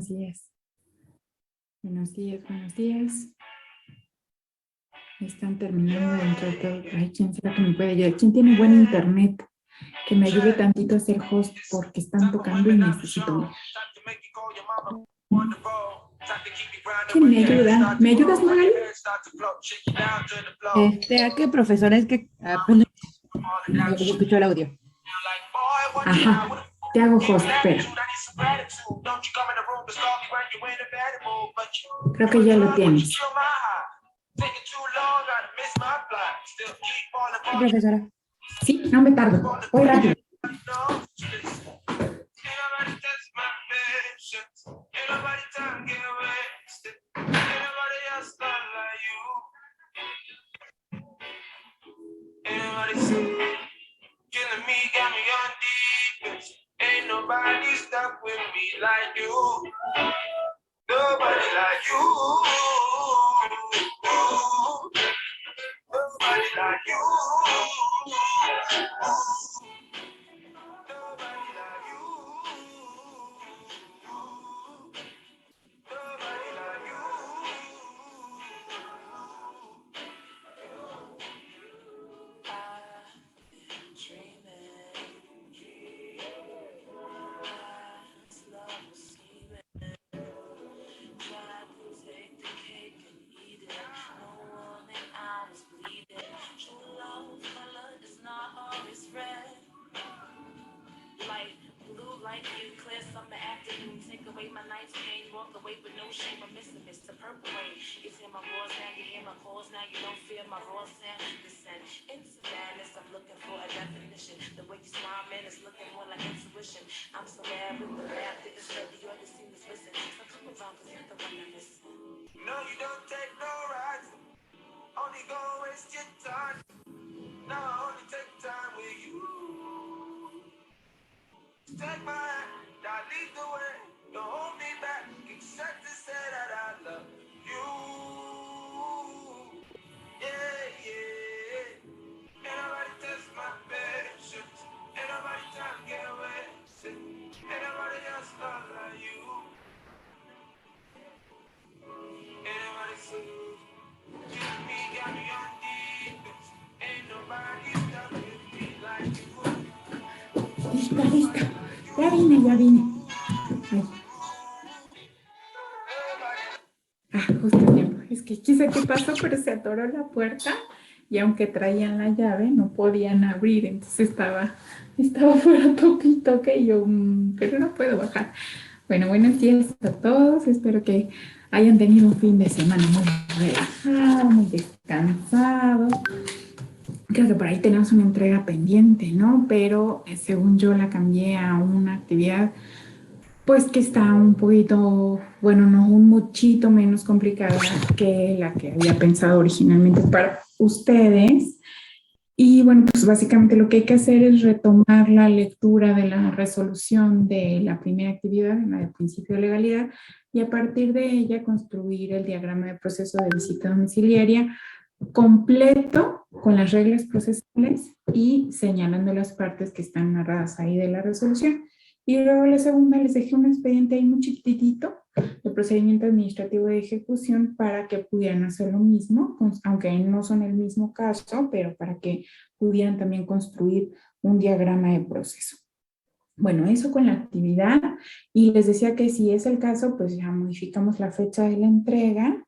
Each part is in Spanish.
buenos días. Buenos días, buenos días. Están terminando de entrar todo. Ay, ¿quién será que me puede ayudar? ¿Quién tiene buen internet? Que me ayude tantito a hacer host porque están tocando y necesito ir. ¿Quién me ayuda? ¿Me ayudas, Magali? ¿A qué profesora? Es que apenas no escucho el audio. Ajá, te hago host, espera. Creo que ya lo tienes. Sí, profesora. Sí, no me tardo. Voy rápido. Killing me, got me on defense. Ain't nobody stuck with me like you. Nobody like you. Nobody like you. Nobody like you. Nobody like you. Like you, clear summer afternoon, take away my night's pain, walk away with no shame. I'm missing Mr. Purple Rain. You hear my voice now, you hear my calls now, you don't fear my raw sound. Listen, into madness, I'm looking for a definition. The way you smile, man, is looking more like intuition. I'm so bad with the rap, it's ready, you're the scene is missing. So come around, cause you're the one I'm missing. No, you don't take no rides, only go waste your time. No, I only take time with you. Take my hand, now lead the way. Don't hold me back, except to say that I love you. Yeah, yeah. Ain't nobody test my patience. Ain't nobody trying to get away. Ain't nobody else love like you. Ain't nobody see. Give me, got me on defense. Ain't nobody stuck with me like you. Lista, lista. Ya vine, ya vine. Ay. Justo a tiempo. Es que quise qué pasó, pero se atoró la puerta y aunque traían la llave, no podían abrir. Entonces estaba fuera toque y toque y yo, pero no puedo bajar. Bueno, buenos días a todos. Espero que hayan tenido un fin de semana muy relajado, muy descansado. Creo que por ahí tenemos una entrega pendiente, ¿no? Pero según yo la cambié a una actividad pues que está un poquito, bueno, no, un muchito menos complicada que la que había pensado originalmente para ustedes. Y bueno, pues básicamente lo que hay que hacer es retomar la lectura de la resolución de la primera actividad, la del principio de legalidad, y a partir de ella construir el diagrama de proceso de visita domiciliaria completo con las reglas procesales y señalando las partes que están narradas ahí de la resolución. Y luego la segunda les dejé un expediente ahí muy chiquitito de procedimiento administrativo de ejecución para que pudieran hacer lo mismo, aunque no son el mismo caso, pero para que pudieran también construir un diagrama de proceso. Bueno, eso con la actividad, y les decía que si es el caso, pues ya modificamos la fecha de la entrega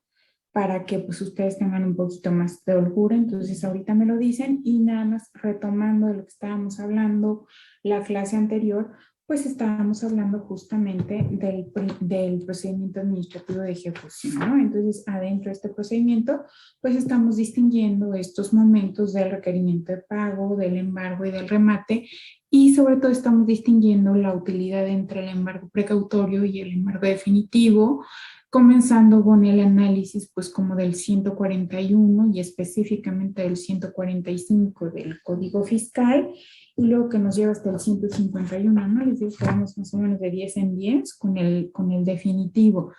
para que pues ustedes tengan un poquito más de holgura. Entonces ahorita me lo dicen y nada más retomando de lo que estábamos hablando la clase anterior, pues estábamos hablando justamente del procedimiento administrativo de ejecución, ¿no? Entonces, adentro de este procedimiento, pues estamos distinguiendo estos momentos del requerimiento de pago, del embargo y del remate, y sobre todo estamos distinguiendo la utilidad entre el embargo precautorio y el embargo definitivo, comenzando con el análisis, pues como del 141 y específicamente del 145 del Código Fiscal, y luego que nos lleva hasta el 151, ¿no? Les digo que vamos más o menos de 10 en 10 con el definitivo.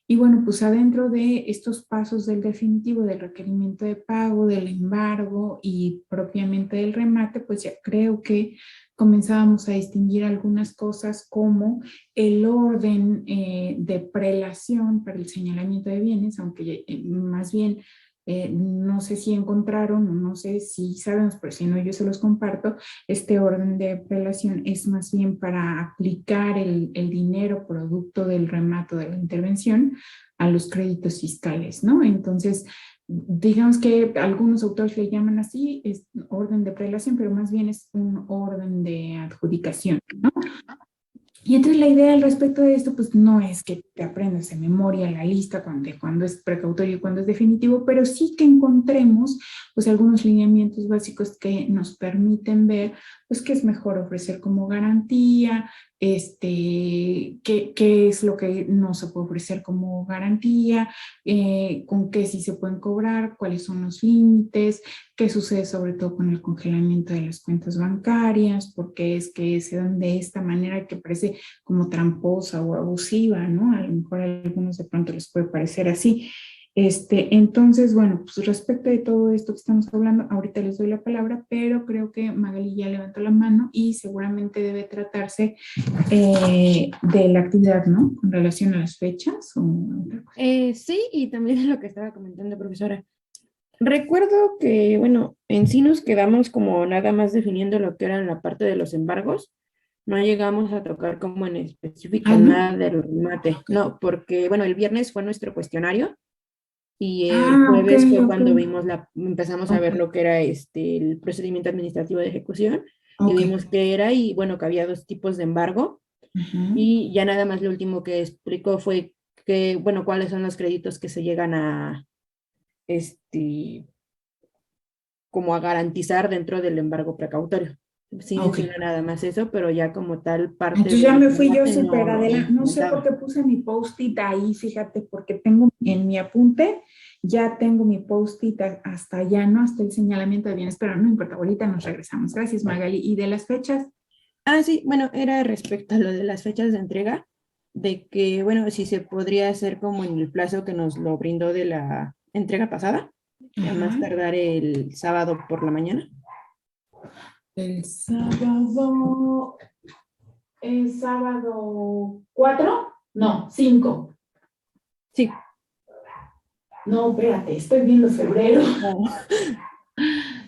Y bueno, pues adentro de estos pasos del definitivo, del requerimiento de pago, del embargo y propiamente del remate, pues ya creo que comenzábamos a distinguir algunas cosas como el orden de prelación para el señalamiento de bienes, aunque más bien no sé si encontraron o no sé si sabemos, pero si no yo se los comparto. Este orden de prelación es más bien para aplicar el dinero producto del remato de la intervención a los créditos fiscales, ¿no? Entonces, digamos que algunos autores le llaman así, es orden de prelación, pero más bien es un orden de adjudicación, ¿no? Y entonces la idea al respecto de esto, pues no es que te aprendas de memoria la lista cuando es precautorio y cuando es definitivo, pero sí que encontremos pues algunos lineamientos básicos que nos permiten ver pues qué es mejor ofrecer como garantía, qué es lo que no se puede ofrecer como garantía, con qué sí se pueden cobrar, cuáles son los límites, qué sucede sobre todo con el congelamiento de las cuentas bancarias, porque es que se dan de esta manera que parece como tramposa o abusiva, ¿no? A lo mejor a algunos de pronto les puede parecer así. Entonces, bueno, pues respecto de todo esto que estamos hablando, ahorita les doy la palabra, pero creo que Magali ya levantó la mano y seguramente debe tratarse de la actividad, ¿no? Con relación a las fechas o otra cosa. Sí, y también es lo que estaba comentando, profesora. Recuerdo que, bueno, en sí nos quedamos como nada más definiendo lo que era la parte de los embargos. No llegamos a tocar como en específico Ah, ¿no? nada del remate. No, porque, bueno, el viernes fue nuestro cuestionario y el Ah, ok, jueves fue ok, cuando empezamos a ok, ver lo que era el procedimiento administrativo de ejecución y ok. vimos que era y, bueno, que había dos tipos de embargo Ujú. y ya nada más lo último que explicó fue que, bueno, cuáles son los créditos que se llegan a, este, como a garantizar dentro del embargo precautorio. Sí Ok. menciona nada más eso, pero ya como tal parte Entonces ya del me fui yo remate súper no adelante. lo No sé por comentaba. qué puse mi post-it ahí, fíjate, porque tengo en mi apunte, ya tengo mi post-it hasta allá, ¿no? Hasta el señalamiento de bienes, pero no importa, ahorita nos regresamos. Gracias, Magali. ¿Y de las fechas? Ah, sí, bueno, era respecto a lo de las fechas de entrega, de que, bueno, si se podría hacer como en el plazo que nos lo brindó de la entrega pasada, a más Ajá. tardar el sábado por la mañana. El sábado, ¿el sábado 4? No, 5. Sí. No, espérate, estoy viendo febrero. No.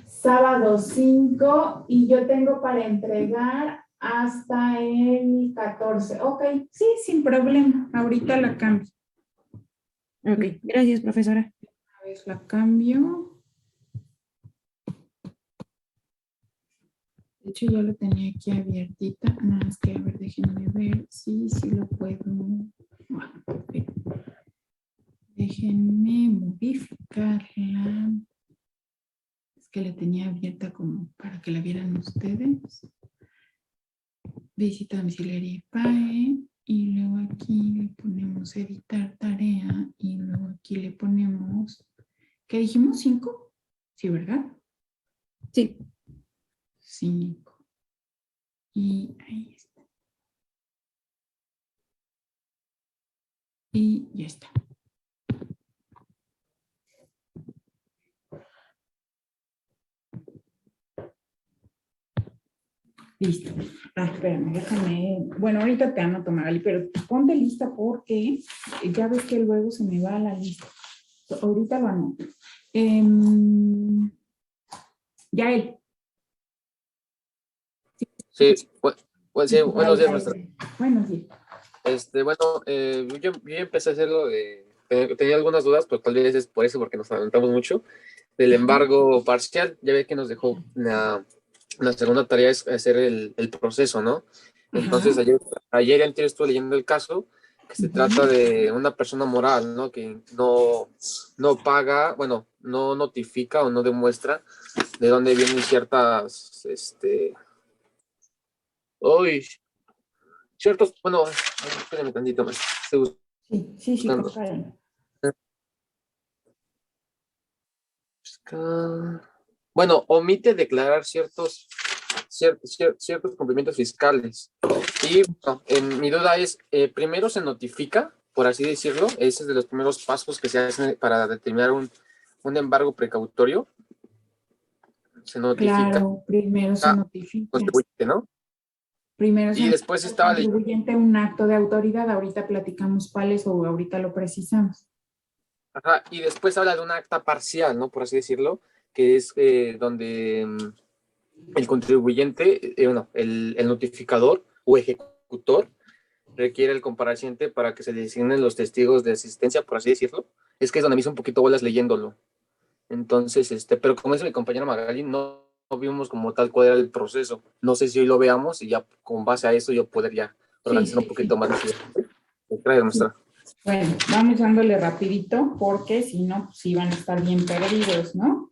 Sábado 5 y yo tengo para entregar hasta el 14. Ok, sí, sin problema. Ahorita la cambio. Ok, gracias, profesora. A ver, la cambio. De hecho, ya lo tenía aquí abiertita. Nada más que, a ver, déjenme ver si lo puedo. Bueno, déjenme modificarla. Es que la tenía abierta como para que la vieran ustedes. Visita domiciliaria y PAE. Y luego aquí le ponemos editar tarea. Y luego aquí le ponemos, ¿qué dijimos? 5. Sí, ¿verdad? Sí, 5. Y ahí está. Y ya está. Listo. Ah, espérame, déjame. Bueno, ahorita te anoto, Magali, pero ponte lista porque ya ves que luego se me va la lista. Ahorita lo anoto. Ya él. Sí, pues sí, buenos días, maestra. Buenos días. Bueno, yo empecé a hacerlo tenía algunas dudas, pero tal vez es por eso, porque nos adelantamos mucho, del embargo parcial. Ya ve que nos dejó la segunda tarea es hacer el proceso, ¿no? Entonces, Ajá. ayer antes estuve leyendo el caso, que se trata de una persona moral, ¿no? Que no paga, bueno, no notifica o no demuestra de dónde vienen ciertas, uy, ciertos, bueno, espérame tantito más. Estoy Sí, con buscando. calma. Bueno, omite declarar ciertos cumplimientos fiscales. Y bueno, mi duda es, primero se notifica, por así decirlo, ese es de los primeros pasos que se hacen para determinar un embargo precautorio. Se notifica Claro, primero se al notifica. contribuyente, ¿no? Primero Y se después el estaba contribuyente un acto de autoridad, ahorita platicamos cuáles o ahorita lo precisamos. ajá, y después habla de un acta parcial, ¿no? Por así decirlo, que es donde el contribuyente, bueno, el notificador o ejecutor requiere el compareciente para que se designen los testigos de asistencia, por así decirlo. Es que es donde me hizo un poquito bolas leyéndolo. Entonces, pero como dice mi compañero Magali, no vimos como tal cuál era el proceso. No sé si hoy lo veamos y ya con base a eso yo poder ya Sí, organizar un sí, sí. poquito más. Gracias, maestra. Bueno, vamos dándole rapidito porque si no, pues sí van a estar bien perdidos, ¿no?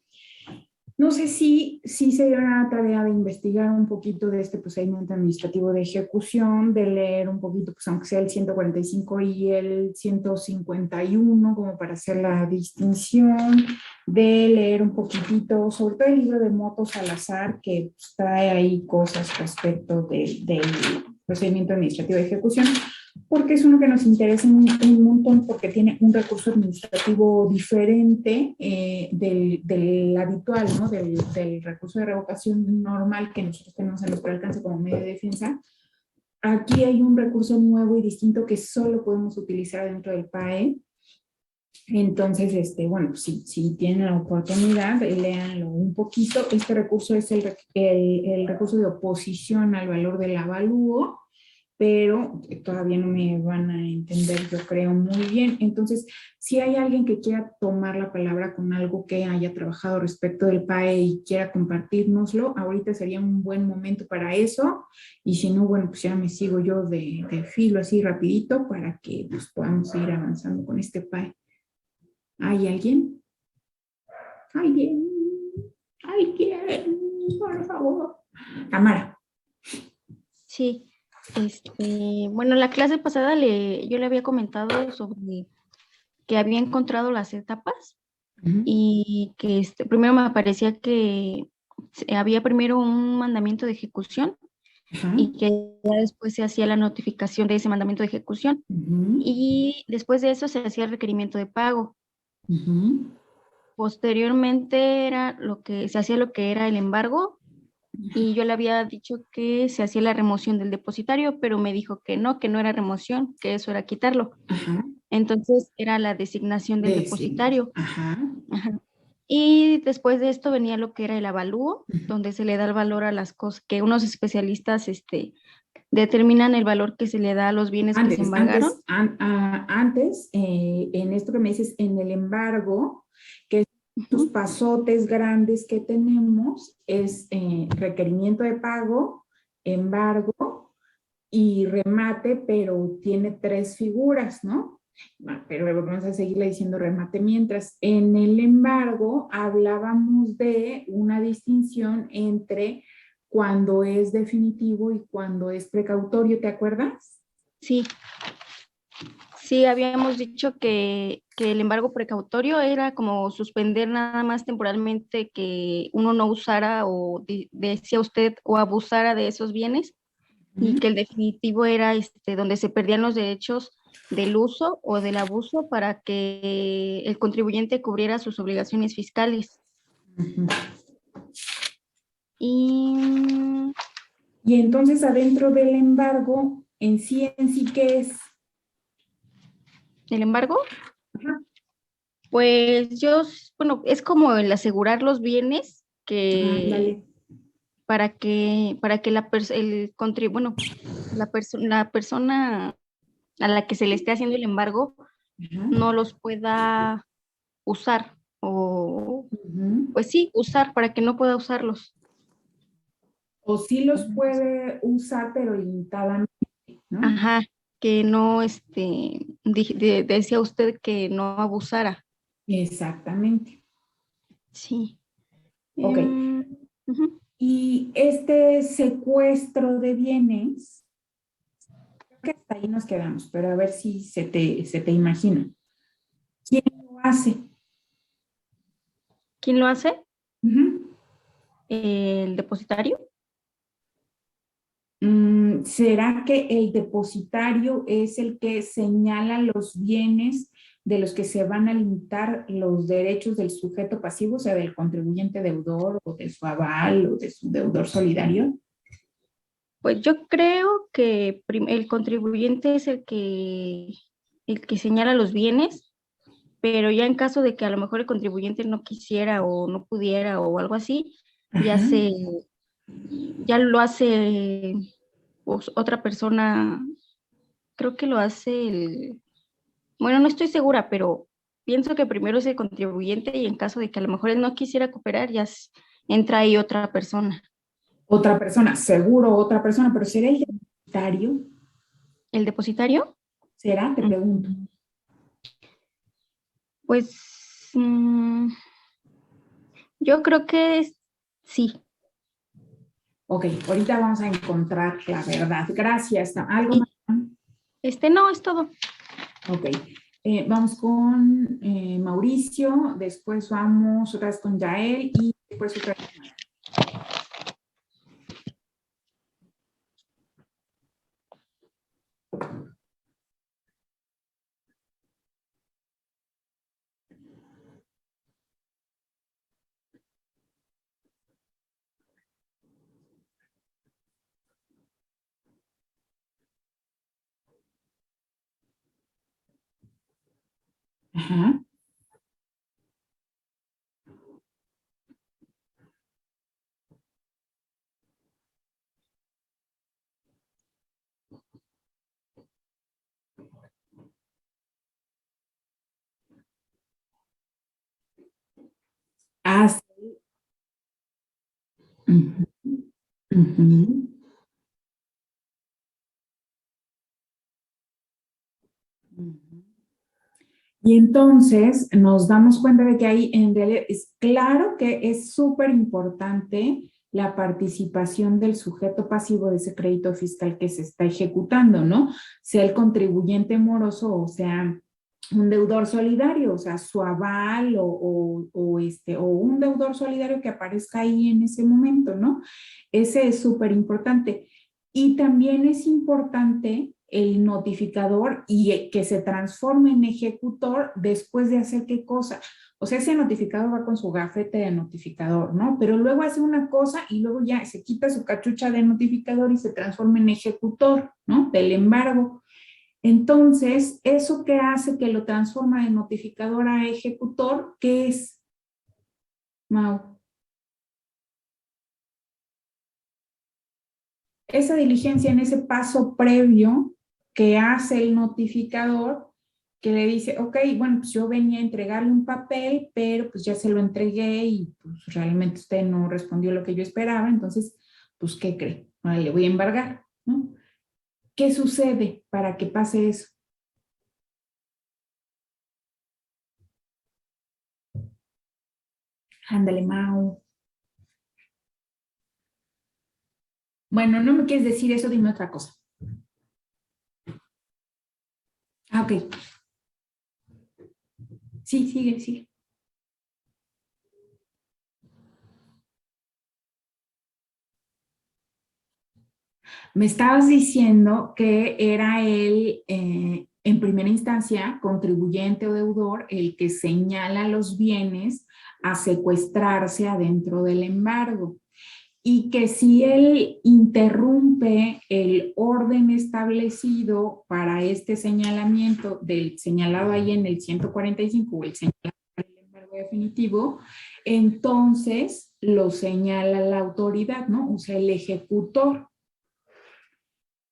No sé si se dio la tarea de investigar un poquito de este procedimiento administrativo de ejecución, de leer un poquito, pues aunque sea el 145 y el 151, como para hacer la distinción, de leer un poquitito, sobre todo el libro de Moto Salazar, que pues, trae ahí cosas respecto del procedimiento administrativo de ejecución, porque es uno que nos interesa un montón porque tiene un recurso administrativo diferente del habitual, ¿no? Del recurso de revocación normal que nosotros tenemos en nuestro alcance como medio de defensa. Aquí hay un recurso nuevo y distinto que solo podemos utilizar dentro del PAE. Entonces, bueno, si tienen la oportunidad, léanlo un poquito. Este recurso es el recurso de oposición al valor del avalúo, pero todavía no me van a entender, yo creo, muy bien. Entonces, si hay alguien que quiera tomar la palabra con algo que haya trabajado respecto del PAE y quiera compartirnoslo, ahorita sería un buen momento para eso. Y si no, bueno, pues ya me sigo yo de filo así rapidito para que pues, podamos ir avanzando con este PAE. ¿Hay alguien? ¿Alguien? ¿Alguien? Por favor. Tamara. Sí, bueno, la clase pasada yo le había comentado sobre que había encontrado las etapas y que primero me parecía que había primero un mandamiento de ejecución y que ya después se hacía la notificación de ese mandamiento de ejecución y después de eso se hacía el requerimiento de pago. Posteriormente se hacía lo que era el embargo. Y yo le había dicho que se hacía la remoción del depositario, pero me dijo que no era remoción, que eso era quitarlo. Ajá. Entonces era la designación del depositario. Ajá. Ajá. Y después de esto venía lo que era el avalúo, donde se le da el valor a las cosas, que unos especialistas determinan el valor que se le da a los bienes que se embargaron. Antes, en esto que me dices, en el embargo, que estos pasotes grandes que tenemos es requerimiento de pago, embargo y remate, pero tiene 3 figuras, ¿no? Pero vamos a seguirle diciendo remate mientras. En el embargo hablábamos de una distinción entre cuando es definitivo y cuando es precautorio, ¿te acuerdas? Sí. Sí, habíamos dicho que el embargo precautorio era como suspender nada más temporalmente que uno no usara o decía usted o abusara de esos bienes y que el definitivo era donde se perdían los derechos del uso o del abuso para que el contribuyente cubriera sus obligaciones fiscales. Y entonces adentro del embargo, en sí, ¿qué es? ¿el embargo? Ajá. Pues bueno, es como el asegurar los bienes que para que la persona a la que se le esté haciendo el embargo no los pueda usar o pues sí, usar para que no pueda usarlos. O sí los puede usar, pero limitadamente, ¿no? Ajá, que no, decía usted que no abusara. Exactamente. Sí. Ok. Y este secuestro de bienes, creo que hasta ahí nos quedamos, pero a ver si se te imagina. ¿Quién lo hace? ¿Quién lo hace? ¿El depositario? ¿Será que el depositario es el que señala los bienes de los que se van a limitar los derechos del sujeto pasivo, o sea, del contribuyente deudor o de su aval o de su deudor solidario? Pues yo creo que el contribuyente es el que señala los bienes, pero ya en caso de que a lo mejor el contribuyente no quisiera o no pudiera o algo así, ya Ajá. ya lo hace pues, otra persona, creo que lo hace bueno, no estoy segura, pero pienso que primero es el contribuyente y en caso de que a lo mejor él no quisiera cooperar, entra ahí otra persona. Otra persona, seguro otra persona, pero ¿será el depositario? ¿El depositario? ¿Será? Te pregunto. Pues yo creo que sí. Ok, ahorita vamos a encontrar la verdad. Gracias. ¿Algo Y más? no, es todo. Ok. Vamos con Mauricio, después vamos otra vez con Yael y después otra vez con Maya. Ajá. Ah, sí. Ujú, ujú, ujú. Y entonces nos damos cuenta de que ahí en realidad es claro que es súper importante la participación del sujeto pasivo de ese crédito fiscal que se está ejecutando, ¿no? Sea el contribuyente moroso o sea un deudor solidario, o sea, su aval o un deudor solidario que aparezca ahí en ese momento, ¿no? Ese es súper importante. Y también es importante el notificador y que se transforme en ejecutor después de hacer qué cosa. O sea, ese notificador va con su gafete de notificador, ¿no? Pero luego hace una cosa y luego ya se quita su cachucha de notificador y se transforma en ejecutor, ¿no? Del embargo. Entonces, eso que hace que lo transforma de notificador a ejecutor, ¿qué es, Mau? Esa diligencia en ese paso previo que hace el notificador, que le dice, ok, bueno, pues yo venía a entregarle un papel, pero pues ya se lo entregué y pues realmente usted no respondió lo que yo esperaba, entonces, pues, ¿qué cree? Ahora le voy a embargar, ¿no? ¿Qué sucede para que pase eso? Ándale, Mau. Bueno, no me quieres decir eso, dime otra cosa. Ah, ok. Sí, sigue, sigue. Me estabas diciendo que era el, en primera instancia, contribuyente o deudor, el que señala los bienes a secuestrarse adentro del embargo. Y que si él interrumpe el orden establecido para este señalamiento del señalado ahí en el 145 o el señalado para el embargo definitivo, entonces lo señala la autoridad, ¿no? O sea, el ejecutor.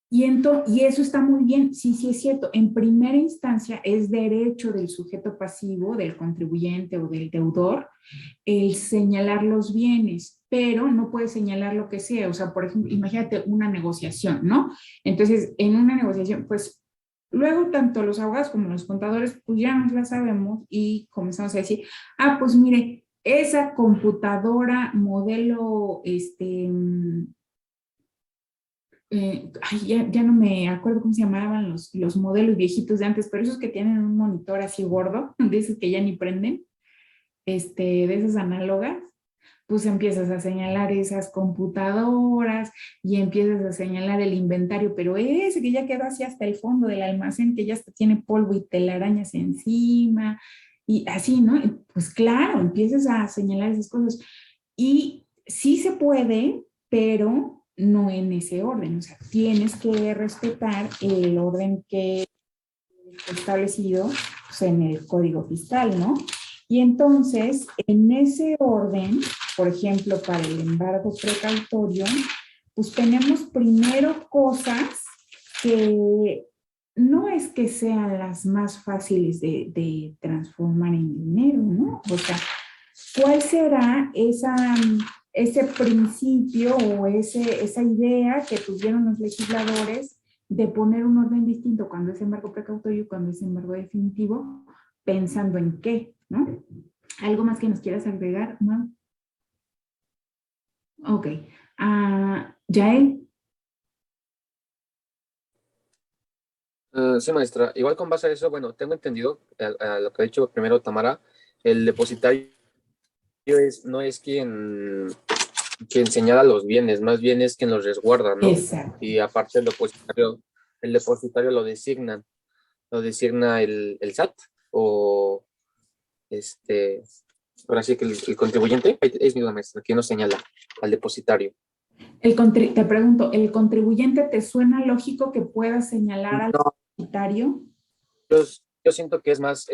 Y eso está muy bien, sí, sí es cierto. En primera instancia es derecho del sujeto pasivo, del contribuyente o del deudor, el señalar los bienes, pero no puede señalar lo que sea. O sea, por ejemplo, imagínate una negociación, ¿no? Entonces, en una negociación, pues luego tanto los abogados como los contadores, pues ya nos la sabemos y comenzamos a decir, ah, pues mire, esa computadora modelo, ya no me acuerdo cómo se llamaban los modelos viejitos de antes, pero esos que tienen un monitor así gordo, de esos que ya ni prenden, de esas análogas, pues empiezas a señalar esas computadoras y empiezas a señalar el inventario, pero ese que ya quedó así hasta el fondo del almacén, que ya hasta tiene polvo y telarañas encima, y así, ¿no? Y pues claro, empiezas a señalar esas cosas. Y sí se puede, pero no en ese orden. O sea, tienes que respetar el orden que está establecido pues, en el Código Fiscal, ¿no? Y entonces, en ese orden, por ejemplo, para el embargo precautorio, pues tenemos primero cosas que no es que sean las más fáciles de transformar en dinero, ¿no? O sea, ¿cuál será ese principio o esa idea que tuvieron los legisladores de poner un orden distinto cuando es embargo precautorio y cuando es embargo definitivo, pensando en qué, ¿no? ¿Algo más que nos quieras agregar, no? Ok. Yael. Sí, maestra. Igual con base a eso, bueno, tengo entendido a lo que ha dicho primero Tamara, el depositario no es quien señala los bienes, más bien es quien los resguarda, ¿no? Exacto. Y aparte el depositario lo designa el SAT o ahora sí que el contribuyente es mi maestra, quien nos señala al depositario. Te pregunto, ¿el contribuyente te suena lógico que pueda señalar al No, depositario? yo siento que es más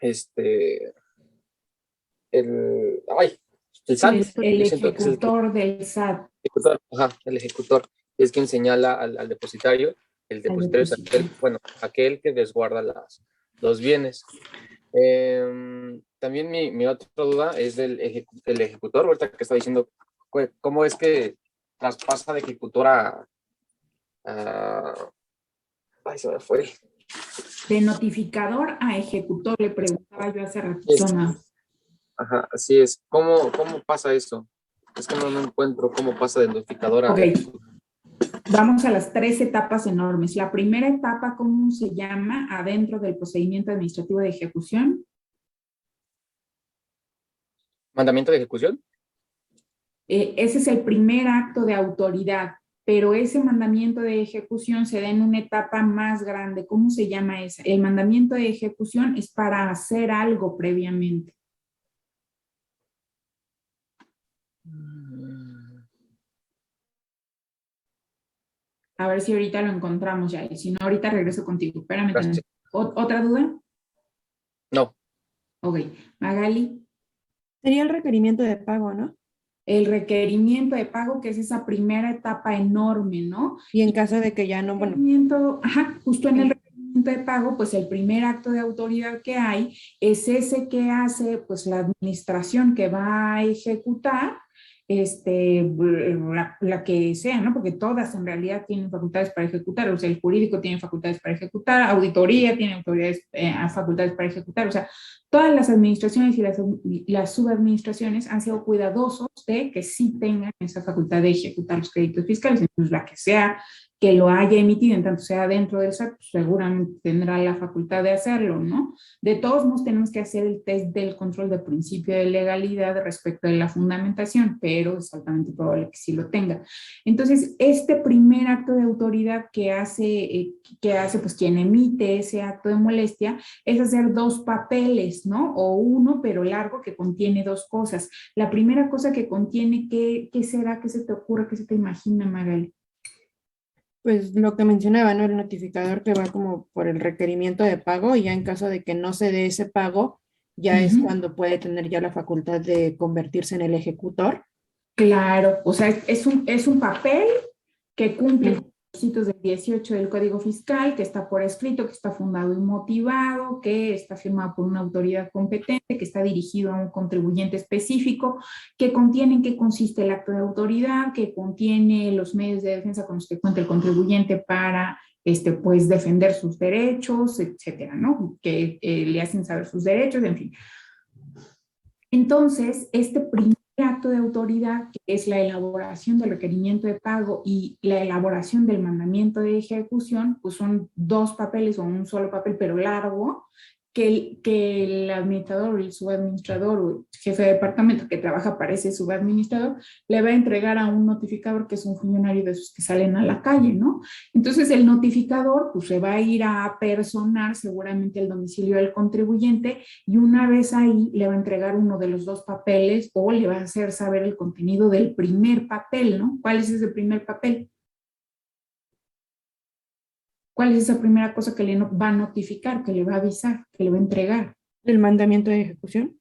este, el SAT, El yo siento que es el ejecutor del SAT ejecutor, ajá, el ejecutor es quien señala al depositario. El al depositario es depositario. aquel que desguarda los bienes. También mi otra duda es del ejecutor, ahorita que está diciendo cómo es que traspasa de ejecutor a- ay, se me fue. De notificador a ejecutor, le preguntaba yo hace ratito. Es- Ajá, así es. ¿Cómo pasa eso? Es que no encuentro cómo pasa de notificador a Ok, ejecutor. vamos a las 3 etapas enormes. La primera etapa, ¿cómo se llama? Adentro del procedimiento administrativo de ejecución. ¿Mandamiento de ejecución? Ese es el primer acto de autoridad, pero ese mandamiento de ejecución se da en una etapa más grande. ¿Cómo se llama esa? El mandamiento de ejecución es para hacer algo previamente. A ver si ahorita lo encontramos ya. Y si no, ahorita regreso contigo. Espérame. Gracias. ¿Otra duda? No, Ok. Magali. Sería el requerimiento de pago, ¿no? El requerimiento de pago, que es esa primera etapa enorme, ¿no? Y en caso de que ya no, bueno, Justo en el requerimiento de pago, pues el primer acto de autoridad que hay es ese que hace pues la administración que va a ejecutar, la que sea, ¿no? Porque todas en realidad tienen facultades para ejecutar, o sea, el jurídico tiene facultades para ejecutar, auditoría tiene facultades para ejecutar, o sea, todas las administraciones y las subadministraciones han sido cuidadosos de que sí tengan esa facultad de ejecutar los créditos fiscales. Entonces, la que sea que lo haya emitido, en tanto sea dentro del SAT, pues seguramente tendrá la facultad de hacerlo, ¿no? De todos modos, tenemos que hacer el test del control de principio de legalidad respecto de la fundamentación, pero es altamente probable que sí lo tenga. Entonces, este primer acto de autoridad que hace pues quien emite ese acto de molestia es hacer 2 papeles, ¿no? O uno, pero largo, que contiene 2 cosas. La primera cosa que contiene, ¿qué será? ¿Qué se te ocurre? ¿Qué se te imagina, Magali? pues lo que mencionaba, ¿no? El notificador que va como por el requerimiento de pago y ya en caso de que no se dé ese pago, ya es cuando puede tener ya la facultad de convertirse en el ejecutor. Claro, o sea, es un papel que cumple Mm. con los requisitos del 18 del Código Fiscal, que está por escrito, que está fundado y motivado, que está firmado por una autoridad competente, que está dirigido a un contribuyente específico, que contiene en qué consiste el acto de autoridad, que contiene los medios de defensa con los que cuenta el contribuyente para pues defender sus derechos, etcétera, ¿no? Que le hacen saber sus derechos, en fin. Entonces, este primer acto de autoridad, que es la elaboración del requerimiento de pago y la elaboración del mandamiento de ejecución, pues son 2 papeles o un solo papel, pero largo, que el administrador o el subadministrador o el jefe de departamento que trabaja para ese subadministrador le va a entregar a un notificador que es un funcionario de esos que salen a la calle, ¿no? Entonces el notificador pues se va a ir a personar seguramente el domicilio del contribuyente y una vez ahí le va a entregar uno de los dos papeles o le va a hacer saber el contenido del primer papel, ¿no? ¿Cuál es ese primer papel? ¿Cuál es esa primera cosa que le va a notificar, que le va a avisar, que le va a entregar? El mandamiento de ejecución.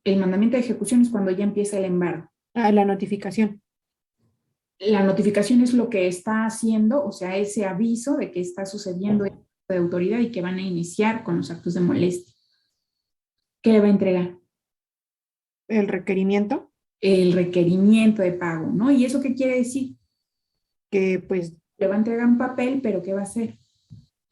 El mandamiento de ejecución es cuando ya empieza el embargo. Ah, la notificación. La notificación es lo que está haciendo, o sea, ese aviso de que está sucediendo de autoridad y que van a iniciar con los actos de molestia. ¿Qué le va a entregar? El requerimiento, El requerimiento de pago, ¿no? ¿Y eso qué quiere decir? que pues Le va a entregar un papel, pero ¿qué va a hacer?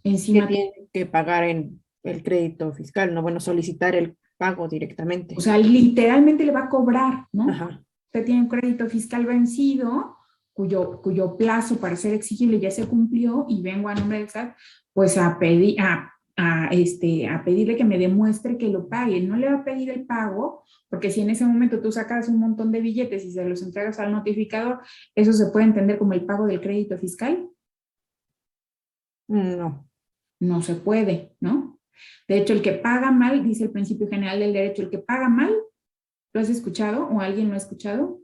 que Encima, tiene que pagar en el crédito fiscal, no, bueno, solicitar el pago directamente. o sea, literalmente le va a cobrar, ¿no? Ajá. Usted tiene un crédito fiscal vencido, cuyo plazo para ser exigible ya se cumplió y vengo a nombre del SAT, pues a pedir, a pedirle que me demuestre que lo pague. No le va a pedir el pago, porque si en ese momento tú sacas un montón de billetes y se los entregas al notificador, eso se puede entender como el pago del crédito fiscal. No. No se puede, ¿no? De hecho, el que paga mal, dice el principio general del derecho, el que paga mal, ¿lo has escuchado o alguien lo ha escuchado?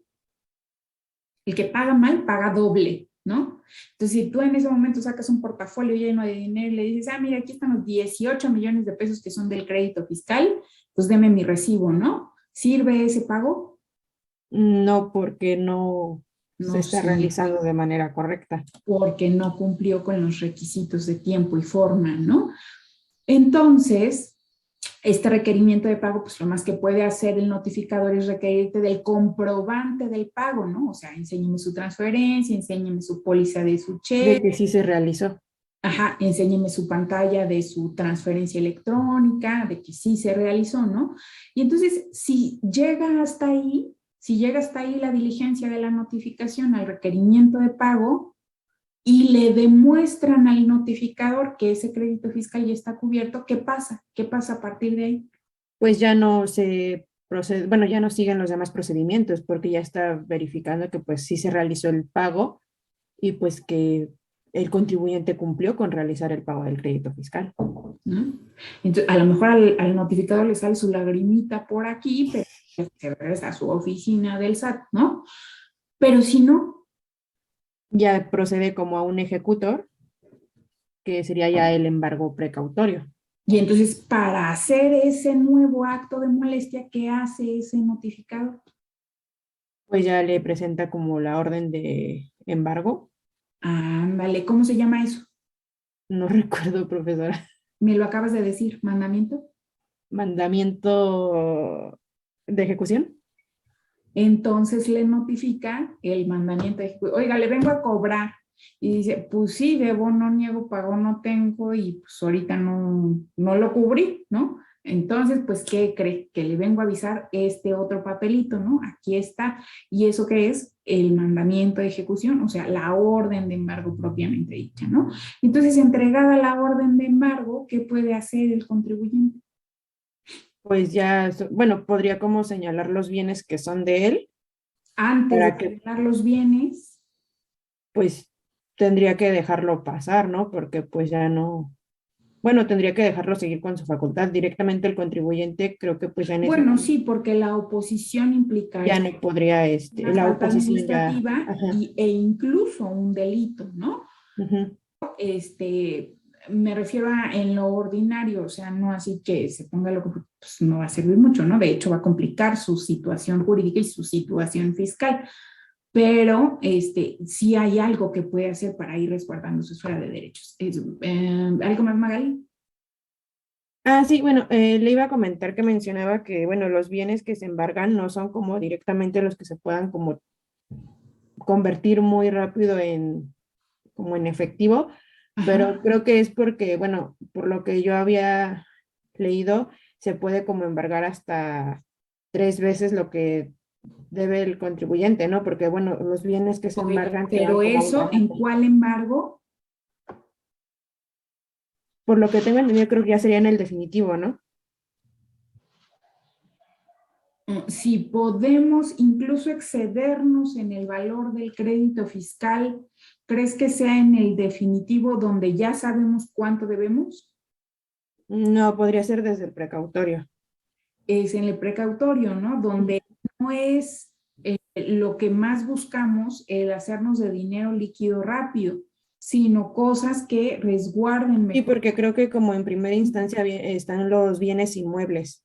El que paga mal, paga doble, ¿no? Entonces, si tú en ese momento sacas un portafolio lleno de dinero y le dices, mira, aquí están los 18 millones de pesos que son del crédito fiscal, pues deme mi recibo, ¿no? ¿Sirve ese pago? No, porque no se No está sirve, realizando de manera correcta. porque no cumplió con los requisitos de tiempo y forma, ¿no? Entonces, este requerimiento de pago, pues lo más que puede hacer el notificador es requerirte del comprobante del pago, ¿no? O sea, enséñeme su transferencia, enséñeme su póliza de su De cheque, que sí se realizó. ajá, enséñeme su pantalla de su transferencia electrónica, de que sí se realizó, ¿no? Y entonces, si llega hasta ahí, si llega hasta ahí la diligencia de la notificación al requerimiento de pago, y le demuestran al notificador que ese crédito fiscal ya está cubierto, ¿qué pasa? ¿Qué pasa a partir de ahí? Pues ya no se procede, bueno, ya no siguen los demás procedimientos porque ya está verificando que pues sí se realizó el pago y pues que el contribuyente cumplió con realizar el pago del crédito fiscal. ¿No? Entonces, a lo mejor al notificador le sale su lagrimita por aquí, pero se regresa a su oficina del SAT, ¿no? Pero si no, Ya procede como a un ejecutor, que sería ya el embargo precautorio. y entonces para hacer ese nuevo acto de molestia, ¿qué hace ese notificador? Pues ya le presenta como la orden de embargo. Ándale, ¿cómo se llama eso? No recuerdo, profesora. Me lo acabas de decir, mandamiento. Mandamiento de ejecución. Entonces le notifica el mandamiento de ejecución. Oiga, le vengo a cobrar. Y dice, pues sí, debo, no niego, pago no tengo y pues ahorita no lo cubrí, ¿no? Entonces, pues, ¿qué cree? Que le vengo a avisar este otro papelito, ¿no? Aquí está. ¿Y eso qué es? El mandamiento de ejecución, o sea, la orden de embargo propiamente dicha, ¿no? Entonces, entregada la orden de embargo, ¿qué puede hacer el contribuyente? Pues ya, bueno, podría como señalar los bienes que son de él Antes de para que señalar los bienes, pues tendría que dejarlo pasar, ¿no? Porque pues ya no, bueno, tendría que dejarlo seguir con su facultad. Directamente el contribuyente, creo que pues ya en ese bueno, momento sí, porque la oposición implica ya no podría, una la falta oposición ya, administrativa ajá, e incluso un delito, ¿no? ujú. Este, me refiero a en lo ordinario, o sea, no así que se ponga lo que pues, no va a servir mucho, ¿no? De hecho, va a complicar su situación jurídica y su situación fiscal, pero sí hay algo que puede hacer para ir resguardando su esfera de derechos. ¿Algo más, Magali? Ah, sí, bueno, le iba a comentar que mencionaba que, bueno, los bienes que se embargan no son como directamente los que se puedan como convertir muy rápido en, como en efectivo, pero Ajá. creo que es porque, bueno, por lo que yo había leído, se puede como embargar hasta 3 veces lo que debe el contribuyente, ¿no? Porque, bueno, los bienes que se Ok, embargan se dan pero como eso, ¿en automáticos. cuál embargo? por lo que tengo entendido, creo que ya sería en el definitivo, ¿no? Si podemos incluso excedernos en el valor del crédito fiscal, ¿crees que sea en el definitivo donde ya sabemos cuánto debemos? No, podría ser desde el precautorio. Es en el precautorio, ¿no? Donde no es lo que más buscamos el hacernos de dinero líquido rápido, sino cosas que resguarden Sí, mejor. porque creo que como en primera instancia están los bienes inmuebles.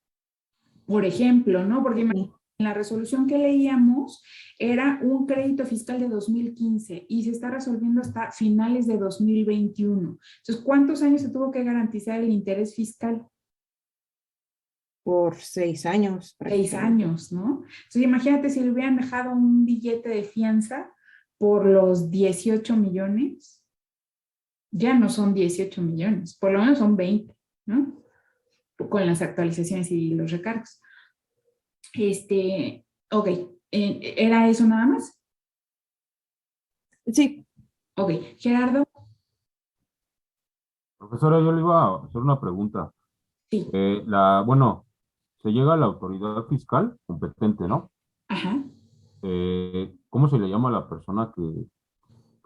Por ejemplo, ¿no? Porque Ujú. en la resolución que leíamos era un crédito fiscal de 2015 y se está resolviendo hasta finales de 2021. Entonces, ¿cuántos años se tuvo que garantizar el interés fiscal? Por 6 años 6 prácticamente. años, ¿no? Entonces, imagínate si le hubieran dejado un billete de fianza por los 18 millones, ya no son 18 millones, por lo menos son 20, ¿no? Con las actualizaciones y los recargos. Ok, ¿era eso nada más? Sí, Ok, Gerardo, Profesora, yo le iba a hacer una pregunta. sí, Bueno, se llega a la autoridad fiscal competente, ¿no? ajá. ¿Cómo se le llama a la persona que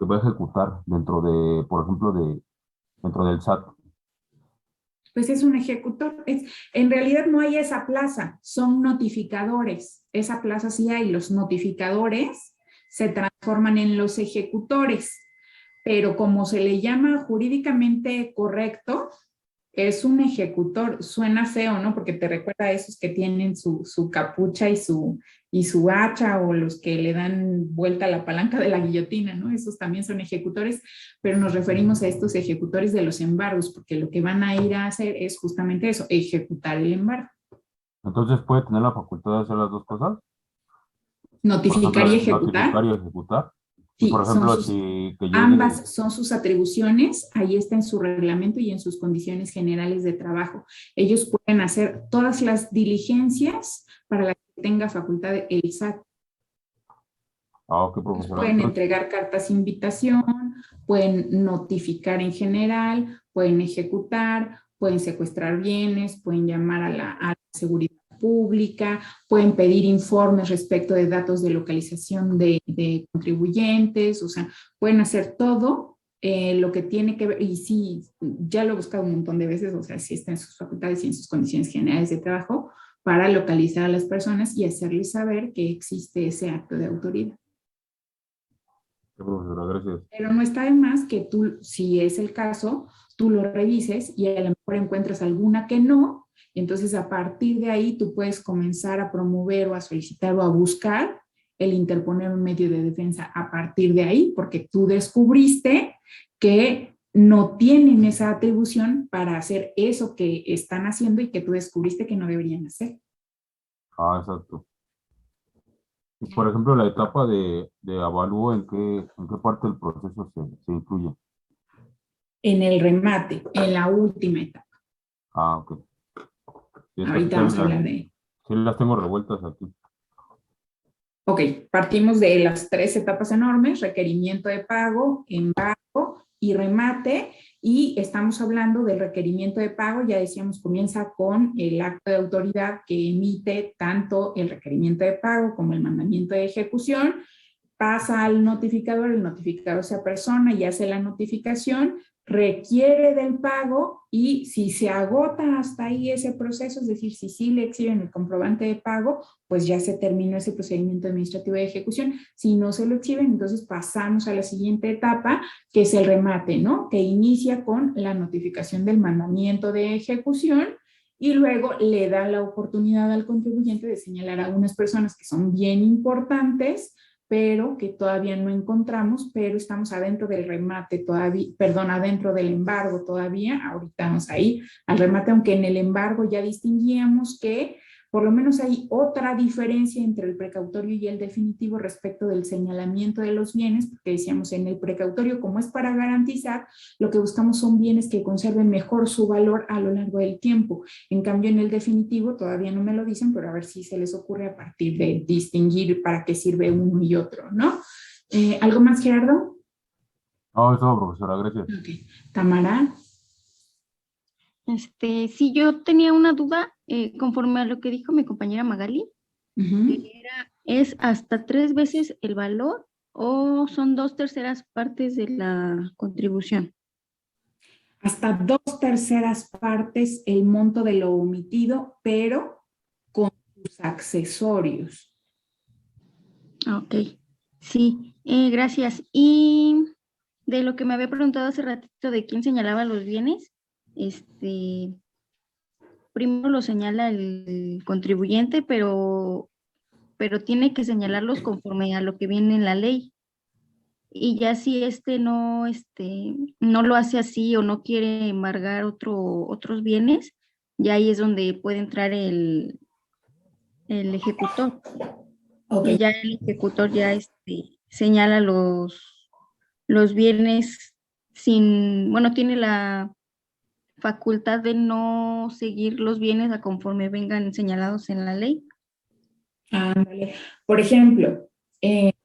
va a ejecutar dentro de, por ejemplo, dentro del SAT? Pues es un ejecutor. En realidad no hay esa plaza, son notificadores. Esa plaza sí hay, los notificadores se transforman en los ejecutores, pero como se le llama jurídicamente correcto, es un ejecutor. Suena feo, ¿no? Porque te recuerda a esos que tienen su capucha y su hacha o los que le dan vuelta a la palanca de la guillotina, ¿no? Esos también son ejecutores, pero nos referimos a estos ejecutores de los embargos, porque lo que van a ir a hacer es justamente eso, ejecutar el embargo. Entonces, ¿puede tener la facultad de hacer las dos cosas? Por Notificar y ejemplo, ejecutar, notificar y ejecutar. Y, por sí, ejemplo, si que llegue, ambas son sus atribuciones, ahí está en su reglamento y en sus condiciones generales de trabajo. Ellos pueden hacer todas las diligencias para las que tenga facultad el SAT. ok, profesora. Pueden Entonces, entregar cartas de invitación, pueden notificar en general, pueden ejecutar, pueden secuestrar bienes, pueden llamar a la seguridad pública, pueden pedir informes respecto de datos de localización de contribuyentes, o sea, pueden hacer todo lo que tiene que ver, y sí, ya lo he buscado un montón de veces, o sea, sí está en sus facultades y en sus condiciones generales de trabajo para localizar a las personas y hacerles saber que existe ese acto de autoridad. profesora, gracias. Pero no está de más que tú, si es el caso, tú lo revises y a lo mejor encuentras alguna que no, y entonces a partir de ahí tú puedes comenzar a promover o a solicitar o a buscar el interponer un medio de defensa a partir de ahí, porque tú descubriste que no tienen esa atribución para hacer eso que están haciendo y que tú descubriste que no deberían hacer. Exacto. Y, por ejemplo, la etapa de avalúo, ¿en qué parte del proceso se incluye? En el remate, en la última etapa. Ok. Sí, es que Ahorita vamos a hablar de... sí las tengo revueltas aquí. Ok, partimos de las 3 etapas enormes, requerimiento de pago, embargo y remate, y estamos hablando del requerimiento de pago, ya decíamos, comienza con el acto de autoridad que emite tanto el requerimiento de pago como el mandamiento de ejecución, pasa al notificador, el notificador se apersona y hace la notificación, requiere del pago y si se agota hasta ahí ese proceso, es decir, si sí le exhiben el comprobante de pago, pues ya se terminó ese procedimiento administrativo de ejecución. Si no se lo exhiben, entonces pasamos a la siguiente etapa, que es el remate, ¿no? Que inicia con la notificación del mandamiento de ejecución y luego le da la oportunidad al contribuyente de señalar a unas personas que son bien importantes, pero que todavía no encontramos, pero estamos adentro del remate todavía, perdón, adentro del embargo todavía, ahorita vamos ahí al remate, aunque en el embargo ya distinguíamos que por lo menos hay otra diferencia entre el precautorio y el definitivo respecto del señalamiento de los bienes, porque decíamos en el precautorio, como es para garantizar, lo que buscamos son bienes que conserven mejor su valor a lo largo del tiempo. En cambio, en el definitivo todavía no me lo dicen, pero a ver si se les ocurre a partir de distinguir para qué sirve uno y otro, ¿no? ¿Algo más, Gerardo? No, eso, profesora, gracias. Ok. Tamara. Sí, yo tenía una duda conforme a lo que dijo mi compañera Magali, Ujú. que ¿es hasta 3 veces el valor o son 2/3 partes de la contribución? Hasta 2/3 partes el monto de lo omitido, pero con sus accesorios. Ok, sí, gracias. Y de lo que me había preguntado hace ratito de quién señalaba los bienes, primero lo señala el contribuyente, pero tiene que señalarlos conforme a lo que viene en la ley. Y ya si no lo hace así o no quiere embargar otros bienes, ya ahí es donde puede entrar el ejecutor. Ok. Y ya el ejecutor ya señala los bienes bueno, tiene la facultad de no seguir los bienes a conforme vengan señalados en la ley. Ándale. Por ejemplo,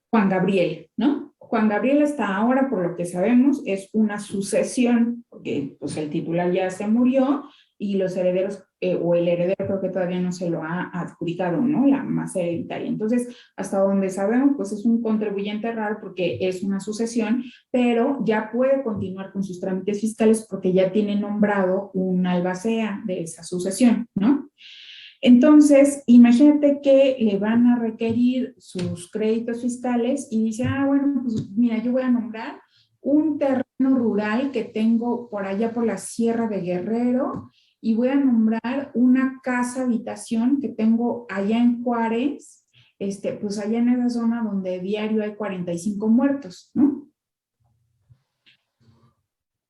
Juan Gabriel, ¿no? Juan Gabriel hasta ahora, por lo que sabemos, es una sucesión, porque pues, el titular ya se murió y los herederos, o el heredero creo que todavía no se lo ha adjudicado, ¿no? La masa hereditaria. Entonces, hasta donde sabemos, pues es un contribuyente raro porque es una sucesión, pero ya puede continuar con sus trámites fiscales porque ya tiene nombrado un albacea de esa sucesión, ¿no? Entonces, imagínate que le van a requerir sus créditos fiscales y dice, bueno, pues mira, yo voy a nombrar un terreno rural que tengo por allá por la Sierra de Guerrero y voy a nombrar una casa habitación que tengo allá en Juárez, pues allá en esa zona donde diario hay 45 muertos, ¿no?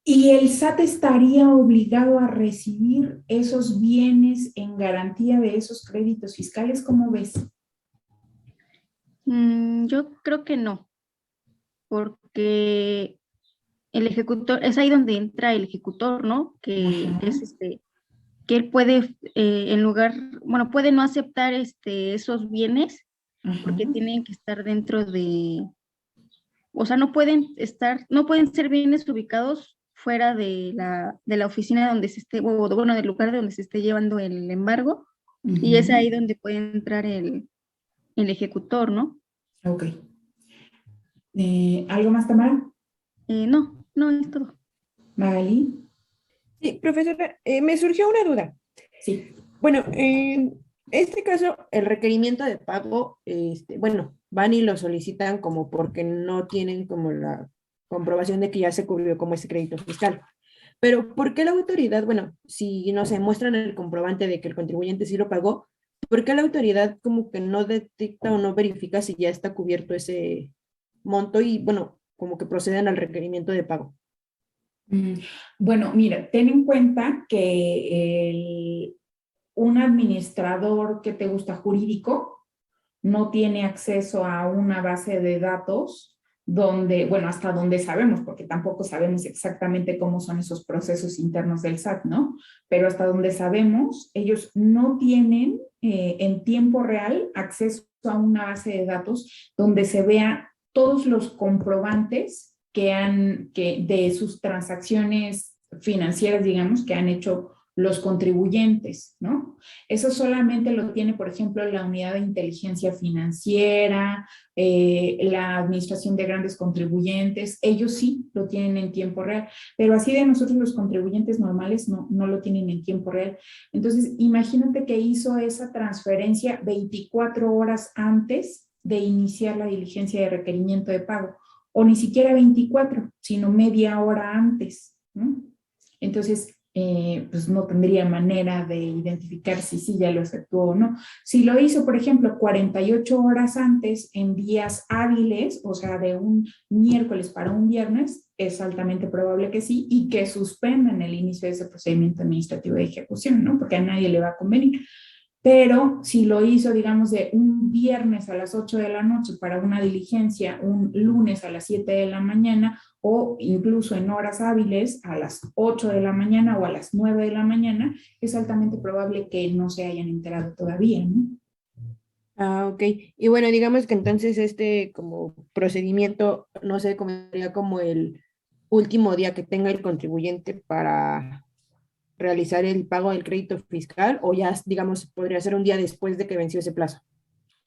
Y el SAT estaría obligado a recibir esos bienes en garantía de esos créditos fiscales, ¿cómo ves? Yo creo que no, porque el ejecutor, es ahí donde entra el ejecutor, ¿no? Que Ajá. es que él puede, bueno, puede no aceptar esos bienes Ajá. porque tienen que estar dentro o sea, no pueden ser bienes ubicados fuera de la oficina donde se esté, o bueno, del lugar donde se esté llevando el embargo, y es ahí donde puede entrar el ejecutor, ¿no? Ok. ¿Algo más, Tamara? No, no es todo. Magali. Sí, profesora, me surgió una duda. Sí. Bueno, en este caso, el requerimiento de pago, bueno, van y lo solicitan como porque no tienen como la comprobación de que ya se cubrió como ese crédito fiscal. Pero ¿por qué la autoridad, bueno, si no se muestran el comprobante de que el contribuyente sí lo pagó, ¿por qué la autoridad como que no detecta o no verifica si ya está cubierto ese monto y, bueno, como que proceden al requerimiento de pago? Mm, Bueno, mira, ten en cuenta que un administrador que te gusta jurídico no tiene acceso a una base de datos donde, bueno, hasta donde sabemos, porque tampoco sabemos exactamente cómo son esos procesos internos del SAT, ¿no? Pero hasta donde sabemos, ellos no tienen en tiempo real acceso a una base de datos donde se vea todos los comprobantes que de sus transacciones financieras, digamos, que han hecho los contribuyentes, ¿no? Eso solamente lo tiene, por ejemplo, la unidad de inteligencia financiera, la administración de grandes contribuyentes, ellos sí lo tienen en tiempo real, pero así de nosotros los contribuyentes normales no lo tienen en tiempo real. Entonces, imagínate que hizo esa transferencia 24 horas antes de iniciar la diligencia de requerimiento de pago, o ni siquiera 24, sino media hora antes, ¿no? Entonces, pues no tendría manera de identificar si sí ya lo efectuó o no. Si lo hizo, por ejemplo, 48 horas antes en días hábiles, o sea, de un miércoles para un viernes, es altamente probable que sí y que suspendan el inicio de ese procedimiento administrativo de ejecución, ¿no? Porque a nadie le va a convenir. Pero si lo hizo, digamos, de un viernes a las 8 de la noche para una diligencia, un lunes a las 7 de la mañana o incluso en horas hábiles a las 8 de la mañana o a las 9 de la mañana, es altamente probable que no se hayan enterado todavía, ¿no? Ah, ok. Y bueno, digamos que entonces este como procedimiento no se comería como el último día que tenga el contribuyente para realizar el pago del crédito fiscal o ya, digamos, podría ser un día después de que venció ese plazo?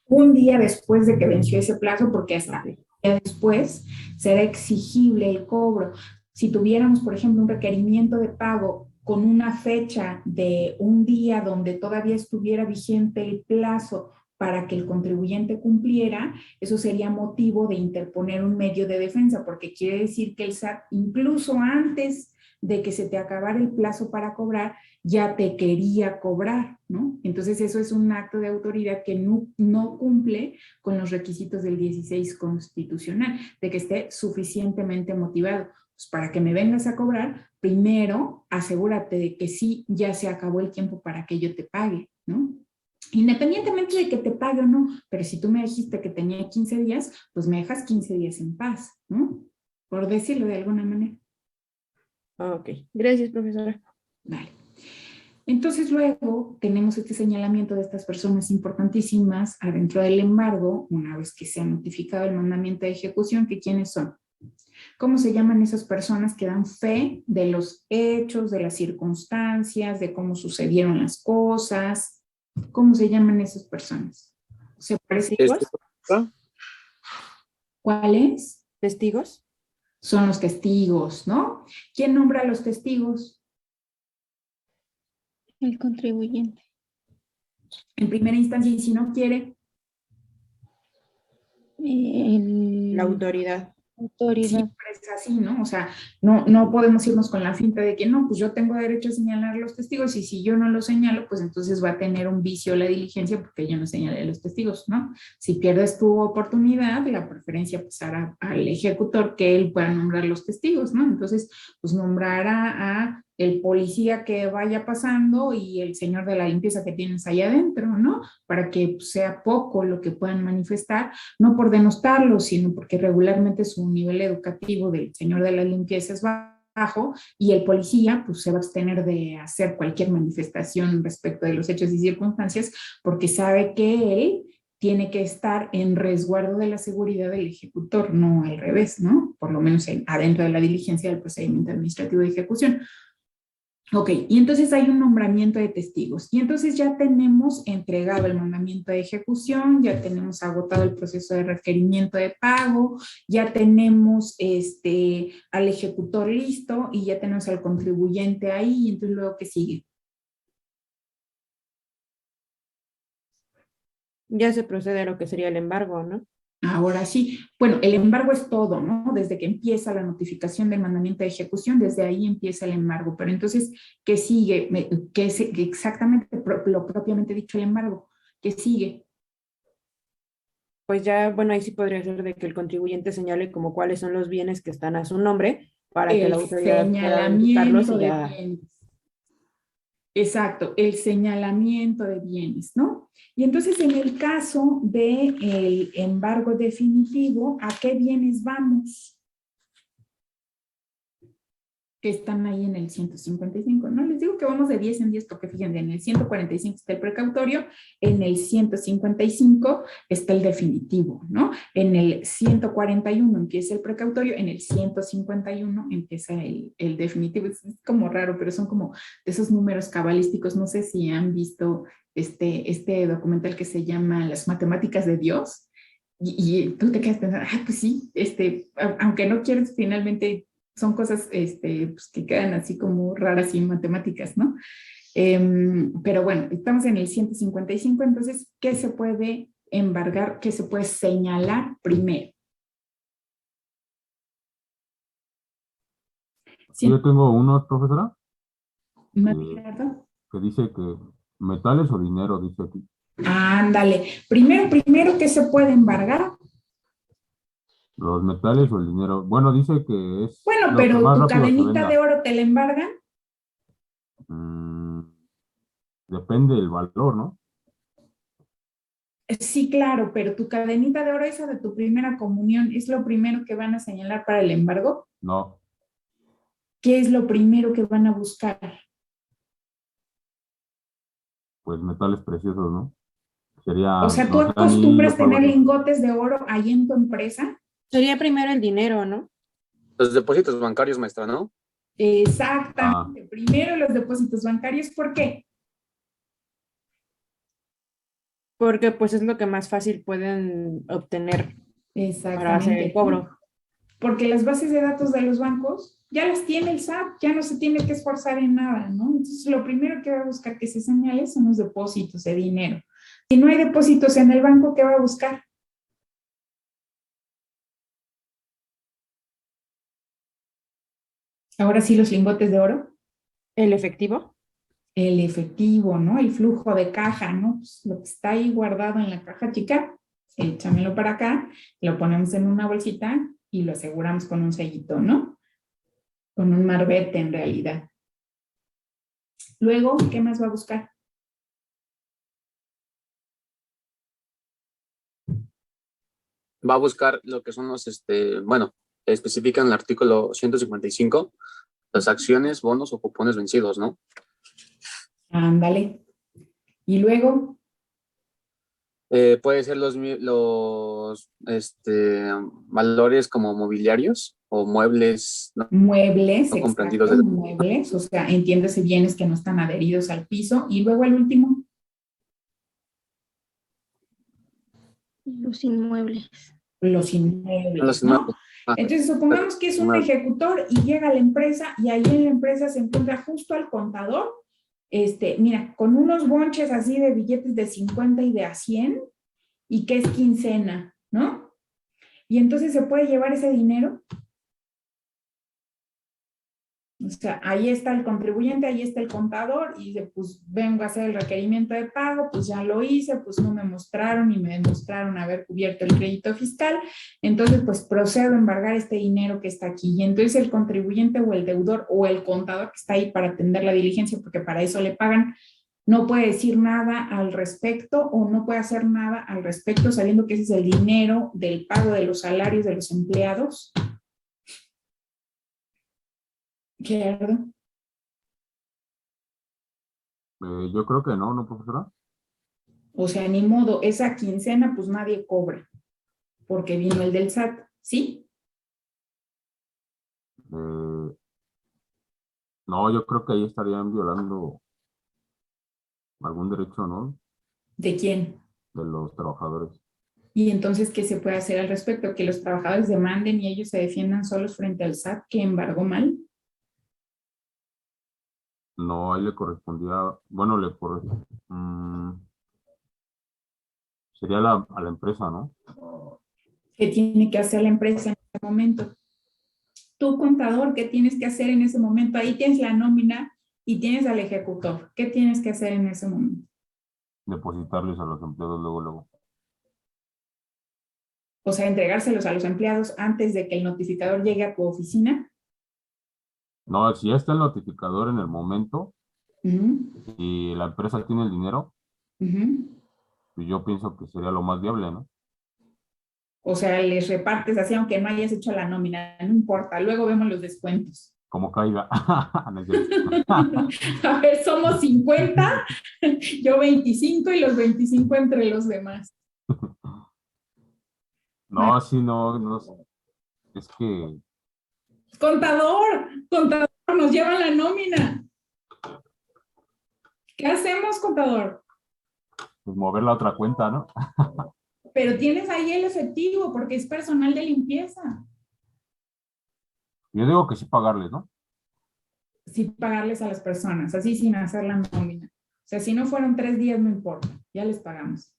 Un día después de que venció ese plazo, porque hasta Ok. un día después será exigible el cobro. Si tuviéramos, por ejemplo, un requerimiento de pago con una fecha de un día donde todavía estuviera vigente el plazo para que el contribuyente cumpliera, eso sería motivo de interponer un medio de defensa, porque quiere decir que el SAT, incluso antes de que se te acabara el plazo para cobrar, ya te quería cobrar, ¿no? Entonces eso es un acto de autoridad que no cumple con los requisitos del 16 constitucional, de que esté suficientemente motivado. Pues para que me vengas a cobrar, primero asegúrate de que sí, ya se acabó el tiempo para que yo te pague, ¿no? Independientemente de que te pague o no, pero si tú me dijiste que tenía 15 días, pues me dejas 15 días en paz, ¿no? Por decirlo de alguna manera. Ok, gracias, profesora. Vale. Entonces luego tenemos este señalamiento de estas personas importantísimas adentro del embargo, una vez que se ha notificado el mandamiento de ejecución, que quiénes son. ¿Cómo se llaman esas personas que dan fe de los hechos, de las circunstancias, de cómo sucedieron las cosas? ¿Cómo se llaman esas personas? ¿Se parece? ¿Testigos? ¿Cuáles? ¿Testigos? Son los testigos, ¿no? ¿Quién nombra a los testigos? El contribuyente. En primera instancia, y si no quiere, La La autoridad. autoridad. siempre es así, ¿no? O sea, no podemos irnos con la finta de que no, pues yo tengo derecho a señalar a los testigos y si yo no los señalo, pues entonces va a tener un vicio la diligencia porque yo no señalé a los testigos, ¿no? Si pierdes tu oportunidad, la preferencia pasará al ejecutor que él pueda nombrar los testigos, ¿no? Entonces, pues nombrará a el policía que vaya pasando y el señor de la limpieza que tienes ahí adentro, ¿no? Para que sea poco lo que puedan manifestar, no por denostarlo, sino porque regularmente su nivel educativo del señor de la limpieza es bajo y el policía pues se va a abstener de hacer cualquier manifestación respecto de los hechos y circunstancias porque sabe que él tiene que estar en resguardo de la seguridad del ejecutor, no al revés, ¿no? Por lo menos adentro de la diligencia del procedimiento administrativo de ejecución. Ok, y entonces hay un nombramiento de testigos. Y entonces ya tenemos entregado el mandamiento de ejecución, ya tenemos agotado el proceso de requerimiento de pago, ya tenemos al ejecutor listo y ya tenemos al contribuyente ahí. Y entonces luego, ¿qué sigue? Ya se procede a lo que sería el embargo, ¿no? Ahora sí, bueno, el embargo es todo, ¿no? Desde que empieza la notificación del mandamiento de ejecución, desde ahí empieza el embargo. Pero entonces, ¿qué sigue? ¿Qué es exactamente lo propiamente dicho el embargo? ¿Qué sigue? Pues ya, bueno, ahí sí podría ser de que el contribuyente señale como cuáles son los bienes que están a su nombre para que la El autoridad pueda verificarlos señalamiento y de ya. bienes. Exacto, el señalamiento de bienes, ¿no? Y entonces en el caso del embargo definitivo, ¿a qué bienes vamos? Que están ahí en el 155, ¿no? Les digo que vamos de 10 en 10 porque fíjense, en el 145 está el precautorio, en el 155 está el definitivo, ¿no? En el 141 empieza el precautorio, en el 151 empieza el definitivo. Es como raro, pero son como de esos números cabalísticos. No sé si han visto este documental que se llama Las matemáticas de Dios. Y tú te quedas pensando, pues sí, aunque no quieres finalmente son cosas pues, que quedan así como raras y matemáticas, ¿no? Pero bueno, estamos en el 155, entonces, ¿qué se puede embargar? ¿Qué se puede señalar primero? Yo tengo uno, profesora, Gerardo. que dice que metales o dinero, dice aquí. Ándale. Primero, ¿qué se puede embargar? Los metales o el dinero. Bueno, dice que es Bueno, lo que pero más tu rápido se cadenita de venda. oro te la embargan. Depende del valor, ¿no? Sí, claro, pero tu cadenita de oro, esa de tu primera comunión, ¿es lo primero que van a señalar para el embargo? No, ¿Qué es lo primero que van a buscar? pues metales preciosos, ¿no? Sería, O sea, ¿tú no sé, anillo, acostumbras algo tener así. lingotes de oro ahí en tu empresa? Sería primero el dinero, ¿no? Los depósitos bancarios, maestra, ¿no? Exactamente. Primero los depósitos bancarios. ¿Por qué? Porque pues es lo que más fácil pueden obtener para hacer el Exactamente. cobro. Porque las bases de datos de los bancos ya las tiene el SAT, ya no se tiene que esforzar en nada, ¿no? Entonces, lo primero que va a buscar que se señale son los depósitos de dinero. Si no hay depósitos en el banco, ¿qué va a buscar? Ahora sí, los lingotes de oro, ¿El efectivo? el efectivo, ¿no? El flujo de caja, ¿no? Pues lo que está ahí guardado en la caja chica, échamelo para acá, lo ponemos en una bolsita y lo aseguramos con un sellito, ¿no? Con un marbete en realidad. Luego, ¿qué más va a buscar? Va a buscar lo que son los, bueno, especifica en el artículo 155, las acciones, bonos o cupones vencidos, ¿no? Ándale. Y luego, Puede ser valores como mobiliarios o muebles no, muebles, no comprendidos exacto, de muebles, o sea, entiéndase bienes que no están adheridos al piso. Y luego el último, Los inmuebles. los inmuebles, los ¿no? inmuebles. Ah, Entonces, supongamos que es un inmuebles. ejecutor y llega a la empresa y ahí en la empresa se encuentra justo al contador, mira, con unos bonches así de billetes de 50 y de a 100 y que es quincena, ¿no? Y entonces se puede llevar ese dinero. O sea, ahí está el contribuyente, ahí está el contador y dice, pues vengo a hacer el requerimiento de pago, pues ya lo hice, pues no me mostraron y me demostraron haber cubierto el crédito fiscal, entonces pues procedo a embargar este dinero que está aquí. Y entonces el contribuyente o el deudor o el contador que está ahí para atender la diligencia, porque para eso le pagan, no puede decir nada al respecto o no puede hacer nada al respecto sabiendo que ese es el dinero del pago de los salarios de los empleados. Gerardo. Yo creo que no, ¿no, profesora? O sea, ni modo, esa quincena pues nadie cobra, porque vino el del SAT, ¿sí? Eh, no, yo creo que ahí estarían violando algún derecho, ¿no? ¿De quién? De los trabajadores. Y entonces, ¿qué se puede hacer al respecto? Que los trabajadores demanden y ellos se defiendan solos frente al SAT que embargó mal. No, ahí le correspondía, bueno, sería a la empresa, ¿no? ¿Qué tiene que hacer la empresa en ese momento? Tu contador, ¿qué tienes que hacer en ese momento? Ahí tienes la nómina y tienes al ejecutor. ¿Qué tienes que hacer en ese momento? Depositarles a los empleados luego. O sea, entregárselos a los empleados antes de que el notificador llegue a tu oficina. No, si ya está el notificador en el momento Uh-huh. y la empresa tiene el dinero, Uh-huh. pues yo pienso que sería lo más viable, ¿no? O sea, les repartes así, aunque no hayas hecho la nómina, no importa, luego vemos los descuentos. Como caiga. No es cierto. A ver, somos 50, yo 25 y los 25 entre los demás. No, sí, no, es que, Contador, nos llevan la nómina. ¿Qué hacemos, contador? pues mover la otra cuenta, ¿no? Pero tienes ahí el efectivo porque es personal de limpieza. Yo digo que sí pagarles, ¿no? Sí, pagarles a las personas, así sin hacer la nómina. O sea, si no fueron 3 días, no importa, ya les pagamos.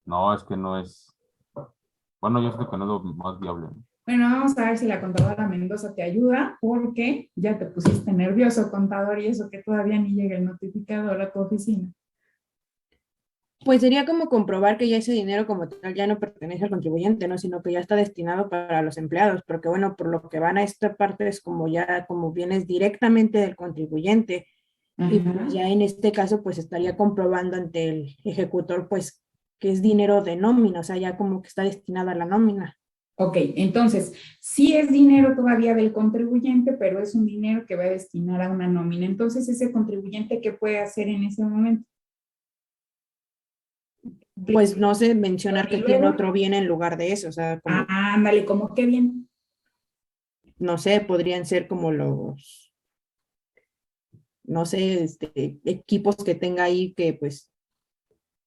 No, es que no es, bueno, yo sé que no es lo más viable, ¿no? Bueno, vamos a ver si la contadora Mendoza te ayuda, porque ya te pusiste nervioso, contador, y eso que todavía ni llega el notificador a tu oficina. Pues sería como comprobar que ya ese dinero como tal ya no pertenece al contribuyente, ¿no? Sino que ya está destinado para los empleados, porque bueno, por lo que van a esta parte es como ya, como vienes directamente del contribuyente. Y pues Ajá. ya en este caso pues estaría comprobando ante el ejecutor pues que es dinero de nómina, o sea, ya como que está destinado a la nómina. Ok, entonces, sí es dinero todavía del contribuyente, pero es un dinero que va a destinar a una nómina. Entonces, ese contribuyente, ¿qué puede hacer en ese momento? Pues no sé, mencionar Y que tiene luego, otro bien en lugar de eso, o sea, como ándale, como qué bien. no sé, podrían ser como los, no sé, equipos que tenga ahí que pues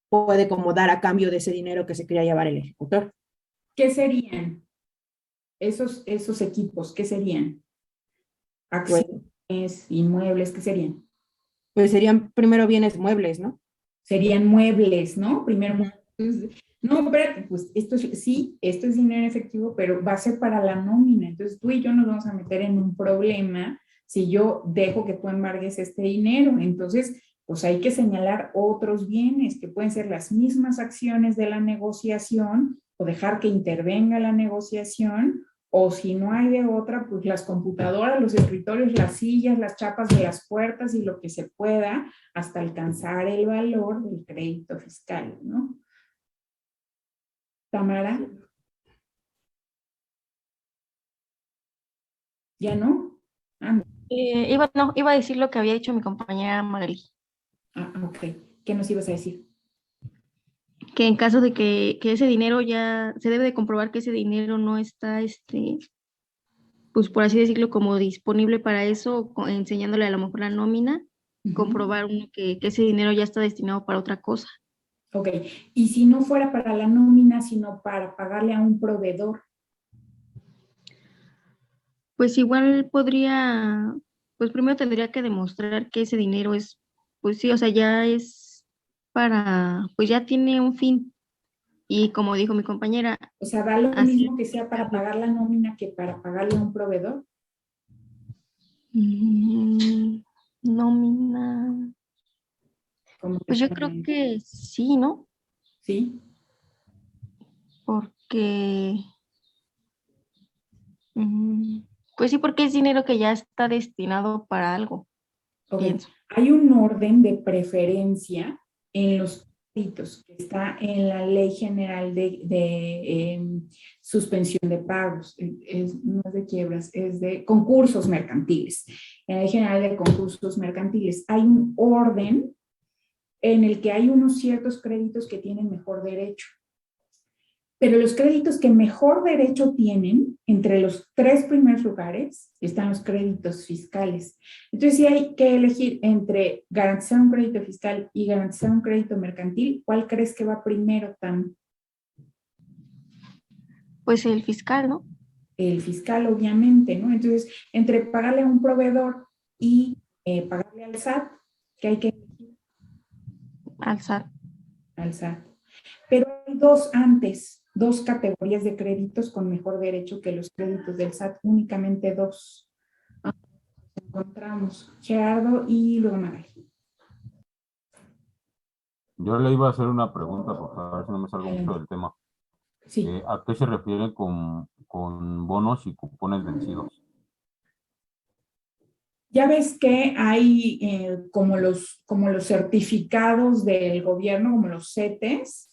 puede como dar a cambio de ese dinero que se quería llevar el ejecutor. ¿Qué serían esos equipos? ¿Qué serían? Pues, Acciones, inmuebles, ¿qué serían? pues serían primero bienes muebles, ¿no? Serían muebles, ¿no? Primero, Ujú. entonces, no, espérate, pues esto es, sí, esto es dinero en efectivo, pero va a ser para la nómina. Entonces tú y yo nos vamos a meter en un problema si yo dejo que tú embargues este dinero. Entonces, pues hay que señalar otros bienes que pueden ser las mismas acciones de la negociación o dejar que intervenga la negociación. O si no hay de otra, pues las computadoras, los escritorios, las sillas, las chapas de las puertas y lo que se pueda hasta alcanzar el valor del crédito fiscal, ¿no? Tamara, ¿ya no? Ah, no. No, iba a decir lo que había dicho mi compañera Magali, Ok. ¿Qué nos ibas a decir? que en caso de que ese dinero ya, se debe de comprobar que ese dinero no está, pues por así decirlo, como disponible para eso, enseñándole a lo mejor la nómina, comprobar uno que ese dinero ya está destinado para otra cosa. Ok. Y si no fuera para la nómina, sino para pagarle a un proveedor, Pues igual podría, pues primero tendría que demostrar que ese dinero es, pues sí, o sea, ya es para, pues ya tiene un fin. Y como dijo mi compañera, o sea, da lo hacer mismo que sea para pagar la nómina que para pagarle a un proveedor. mm, nómina. ¿Cómo te Pues yo creo suena? que sí, ¿no? ¿Sí? Porque, mm, pues sí, porque es dinero que ya está destinado para algo, Ok. pienso. Hay un orden de preferencia en los créditos que está en la Ley General de Suspensión de Pagos. No es de quiebras, es de concursos mercantiles. En la Ley General de Concursos Mercantiles hay un orden en el que hay unos ciertos créditos que tienen mejor derecho. Pero los créditos que mejor derecho tienen, entre los tres primeros lugares, están los créditos fiscales. Entonces, si hay que elegir entre garantizar un crédito fiscal y garantizar un crédito mercantil, ¿cuál crees que va primero, Tam? Pues el fiscal, ¿no? El fiscal, obviamente, ¿no? Entonces, entre pagarle a un proveedor y pagarle al SAT, ¿qué hay que elegir? Al SAT. Al SAT. Pero hay dos antes, dos categorías de créditos con mejor derecho que los créditos del SAT, únicamente dos. Encontramos Gerardo y luego Magali. Yo le iba a hacer una pregunta, porque a ver si no me salgo mucho del tema. Sí, ¿A qué se refiere con bonos y cupones vencidos? ya ves que hay como los certificados del gobierno, como los CETES,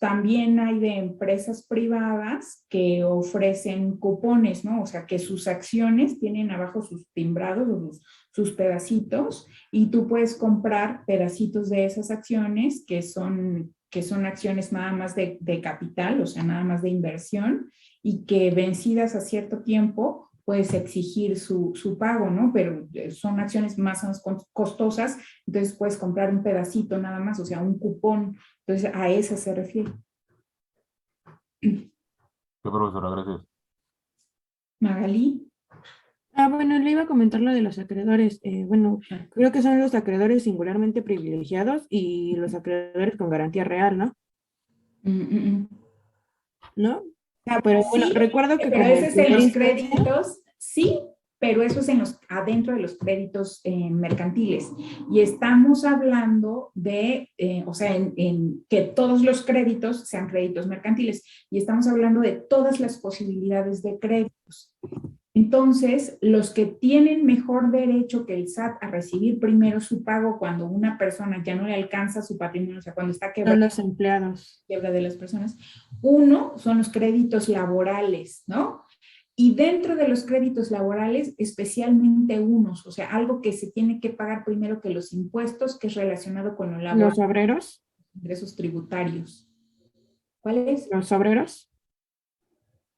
también hay de empresas privadas que ofrecen cupones, ¿no? O sea, que sus acciones tienen abajo sus timbrados o sus pedacitos y tú puedes comprar pedacitos de esas acciones que son acciones nada más de capital, o sea, nada más de inversión y que vencidas a cierto tiempo puedes exigir su pago, ¿no? Pero son acciones más o menos costosas, entonces puedes comprar un pedacito nada más, o sea, un cupón. Entonces, a eso se refiere. ¿Qué, profesora? Gracias. Magali. Ah, bueno, le iba a comentar lo de los acreedores. Bueno, creo que son los acreedores singularmente privilegiados y los acreedores con garantía real, ¿no? ¿No? Pero bueno, Sí, recuerdo que pero como eso en es en primera los instancia, créditos, sí, pero eso es adentro de los créditos mercantiles. Y estamos hablando de, o sea, en que todos los créditos sean créditos mercantiles. Y estamos hablando de todas las posibilidades de créditos. Entonces, los que tienen mejor derecho que el SAT a recibir primero su pago cuando una persona ya no le alcanza su patrimonio, o sea, cuando está son quebrada, los empleados. quiebra de las personas. Uno son los créditos laborales, ¿no? Y dentro de los créditos laborales, especialmente unos, o sea, algo que se tiene que pagar primero que los impuestos, que es relacionado con lo laboral, Los obreros, ingresos tributarios. ¿Cuáles? los obreros.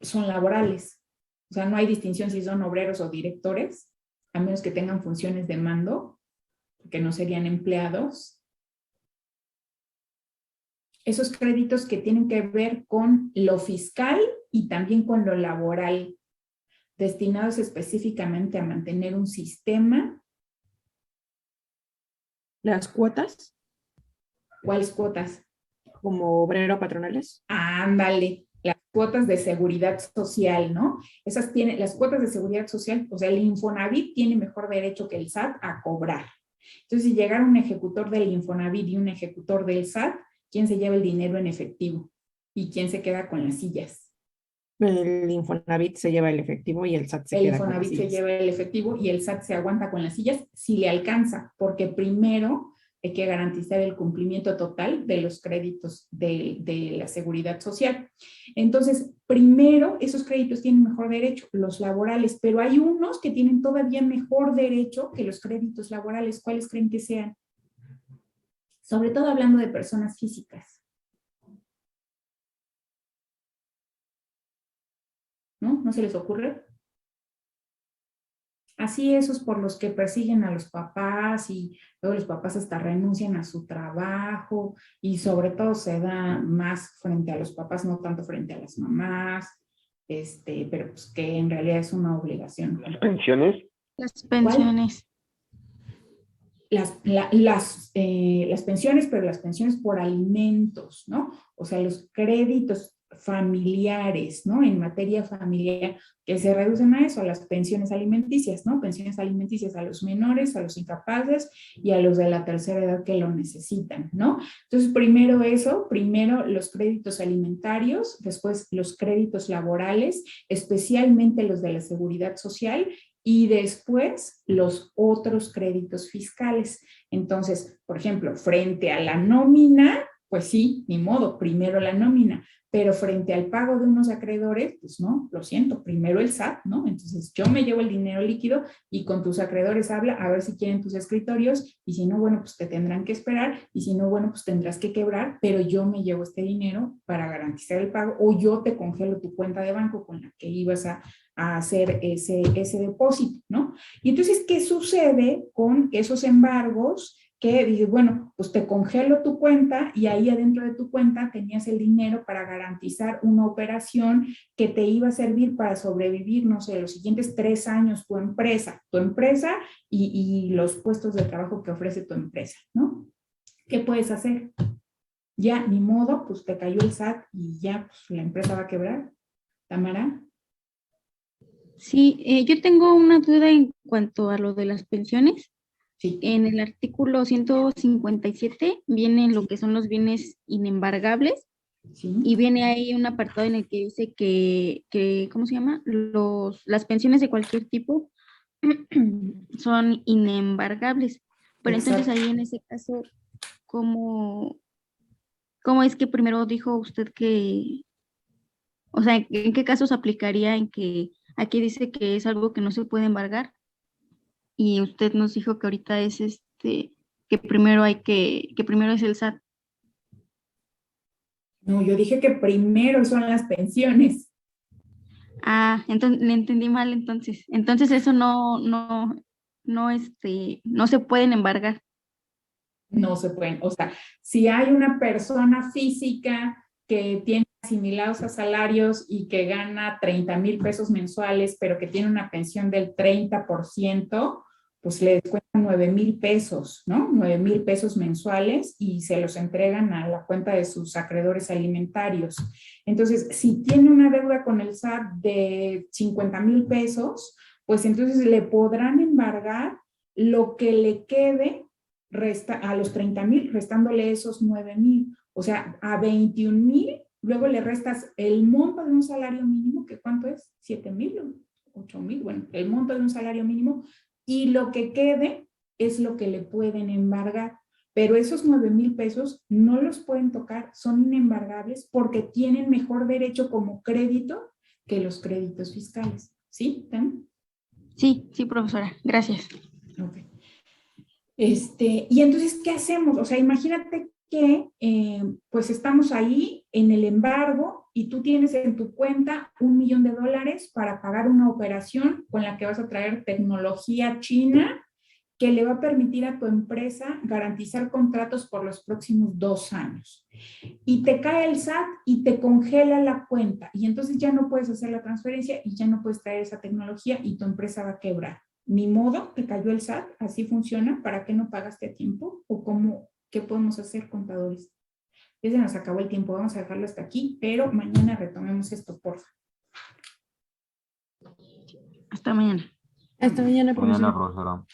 Son laborales. O sea, no hay distinción si son obreros o directores, a menos que tengan funciones de mando, que no serían empleados. Esos créditos que tienen que ver con lo fiscal y también con lo laboral, destinados específicamente a mantener un sistema. Las cuotas, ¿Cuáles cuotas? como obrero patronales. Ándale, las cuotas de seguridad social, ¿no? Esas tienen, las cuotas de seguridad social, o sea, el Infonavit tiene mejor derecho que el SAT a cobrar. Entonces, si llegara un ejecutor del Infonavit y un ejecutor del SAT, ¿quién se lleva el dinero en efectivo? ¿Y quién se queda con las sillas? El Infonavit se lleva el efectivo y el SAT se El queda con las Infonavit se sillas. lleva el efectivo y el SAT se aguanta con las sillas si le alcanza, porque primero hay que garantizar el cumplimiento total de los créditos de la seguridad social. Entonces, primero, esos créditos tienen mejor derecho, los laborales, pero hay unos que tienen todavía mejor derecho que los créditos laborales. ¿Cuáles creen que sean? Sobre todo hablando de personas físicas. ¿No? ¿No se les ocurre? Así esos por los que persiguen a los papás y luego los papás hasta renuncian a su trabajo y sobre todo se da más frente a los papás, no tanto frente a las mamás, pero pues que en realidad es una obligación. ¿Pensiones? Las pensiones. Las pensiones, pero las pensiones por alimentos, ¿no? O sea, los créditos familiares, ¿no? En materia familiar, que se reducen a eso, a las pensiones alimenticias, ¿no? Pensiones alimenticias a los menores, a los incapaces y a los de la tercera edad que lo necesitan, ¿no? Entonces, primero eso, primero los créditos alimentarios, después los créditos laborales, especialmente los de la seguridad social, y después los otros créditos fiscales. Entonces, por ejemplo, frente a la nómina, pues sí, ni modo, primero la nómina, pero frente al pago de unos acreedores, pues no, lo siento, primero el SAT, ¿no? Entonces yo me llevo el dinero líquido y con tus acreedores habla a ver si quieren tus escritorios y si no, bueno, pues te tendrán que esperar y si no, bueno, pues tendrás que quebrar, pero yo me llevo este dinero para garantizar el pago o yo te congelo tu cuenta de banco con la que ibas a hacer ese depósito, ¿no? Y entonces, ¿qué sucede con esos embargos? Que dices, bueno, pues te congelo tu cuenta y ahí adentro de tu cuenta tenías el dinero para garantizar una operación que te iba a servir para sobrevivir, no sé, los siguientes 3 años tu empresa y los puestos de trabajo que ofrece tu empresa, ¿no? ¿Qué puedes hacer? Ya, ni modo, pues te cayó el SAT y ya pues, la empresa va a quebrar. ¿Tamara? Sí, yo tengo una duda en cuanto a lo de las pensiones. Sí. En el artículo 157 vienen lo que son los bienes inembargables Sí. y viene ahí un apartado en el que dice que ¿cómo se llama? Las pensiones de cualquier tipo son inembargables. Pero Exacto. entonces ahí en ese caso, ¿cómo es que primero dijo usted que, o sea, en qué casos aplicaría en que aquí dice que es algo que no se puede embargar? Y usted nos dijo que ahorita es que primero que primero es el SAT. No, yo dije que primero son las pensiones. Ah, entonces le entendí mal entonces. Entonces eso no se pueden embargar. No se pueden, o sea, si hay una persona física que tiene asimilados a salarios y que gana 30,000 pesos mensuales, pero que tiene una pensión del 30%, pues le descuentan 9,000 pesos, ¿no? 9,000 pesos mensuales y se los entregan a la cuenta de sus acreedores alimentarios. Entonces, si tiene una deuda con el SAT de 50,000 pesos, pues entonces le podrán embargar lo que le quede a los 30,000, restándole esos 9,000, o sea, a 21,000, luego le restas el monto de un salario mínimo, que ¿cuánto es? 7,000, 8,000, bueno, el monto de un salario mínimo, y lo que quede es lo que le pueden embargar, pero esos 9,000 pesos no los pueden tocar, son inembargables porque tienen mejor derecho como crédito que los créditos fiscales, ¿sí? ¿Tan? Sí, profesora, gracias. Ok. Y entonces, ¿qué hacemos? O sea, imagínate que pues estamos ahí en el embargo y tú tienes en tu cuenta $1,000,000 para pagar una operación con la que vas a traer tecnología china que le va a permitir a tu empresa garantizar contratos por los próximos 2 años. Y te cae el SAT y te congela la cuenta. Y entonces ya no puedes hacer la transferencia y ya no puedes traer esa tecnología y tu empresa va a quebrar. Ni modo, te cayó el SAT, así funciona. ¿Para qué no pagaste a tiempo? ¿O cómo, qué podemos hacer, contadores? Ya se nos acabó el tiempo, vamos a dejarlo hasta aquí, pero mañana retomemos esto, porfa. Hasta mañana. Hasta mañana, Mañana, profesora. profesora.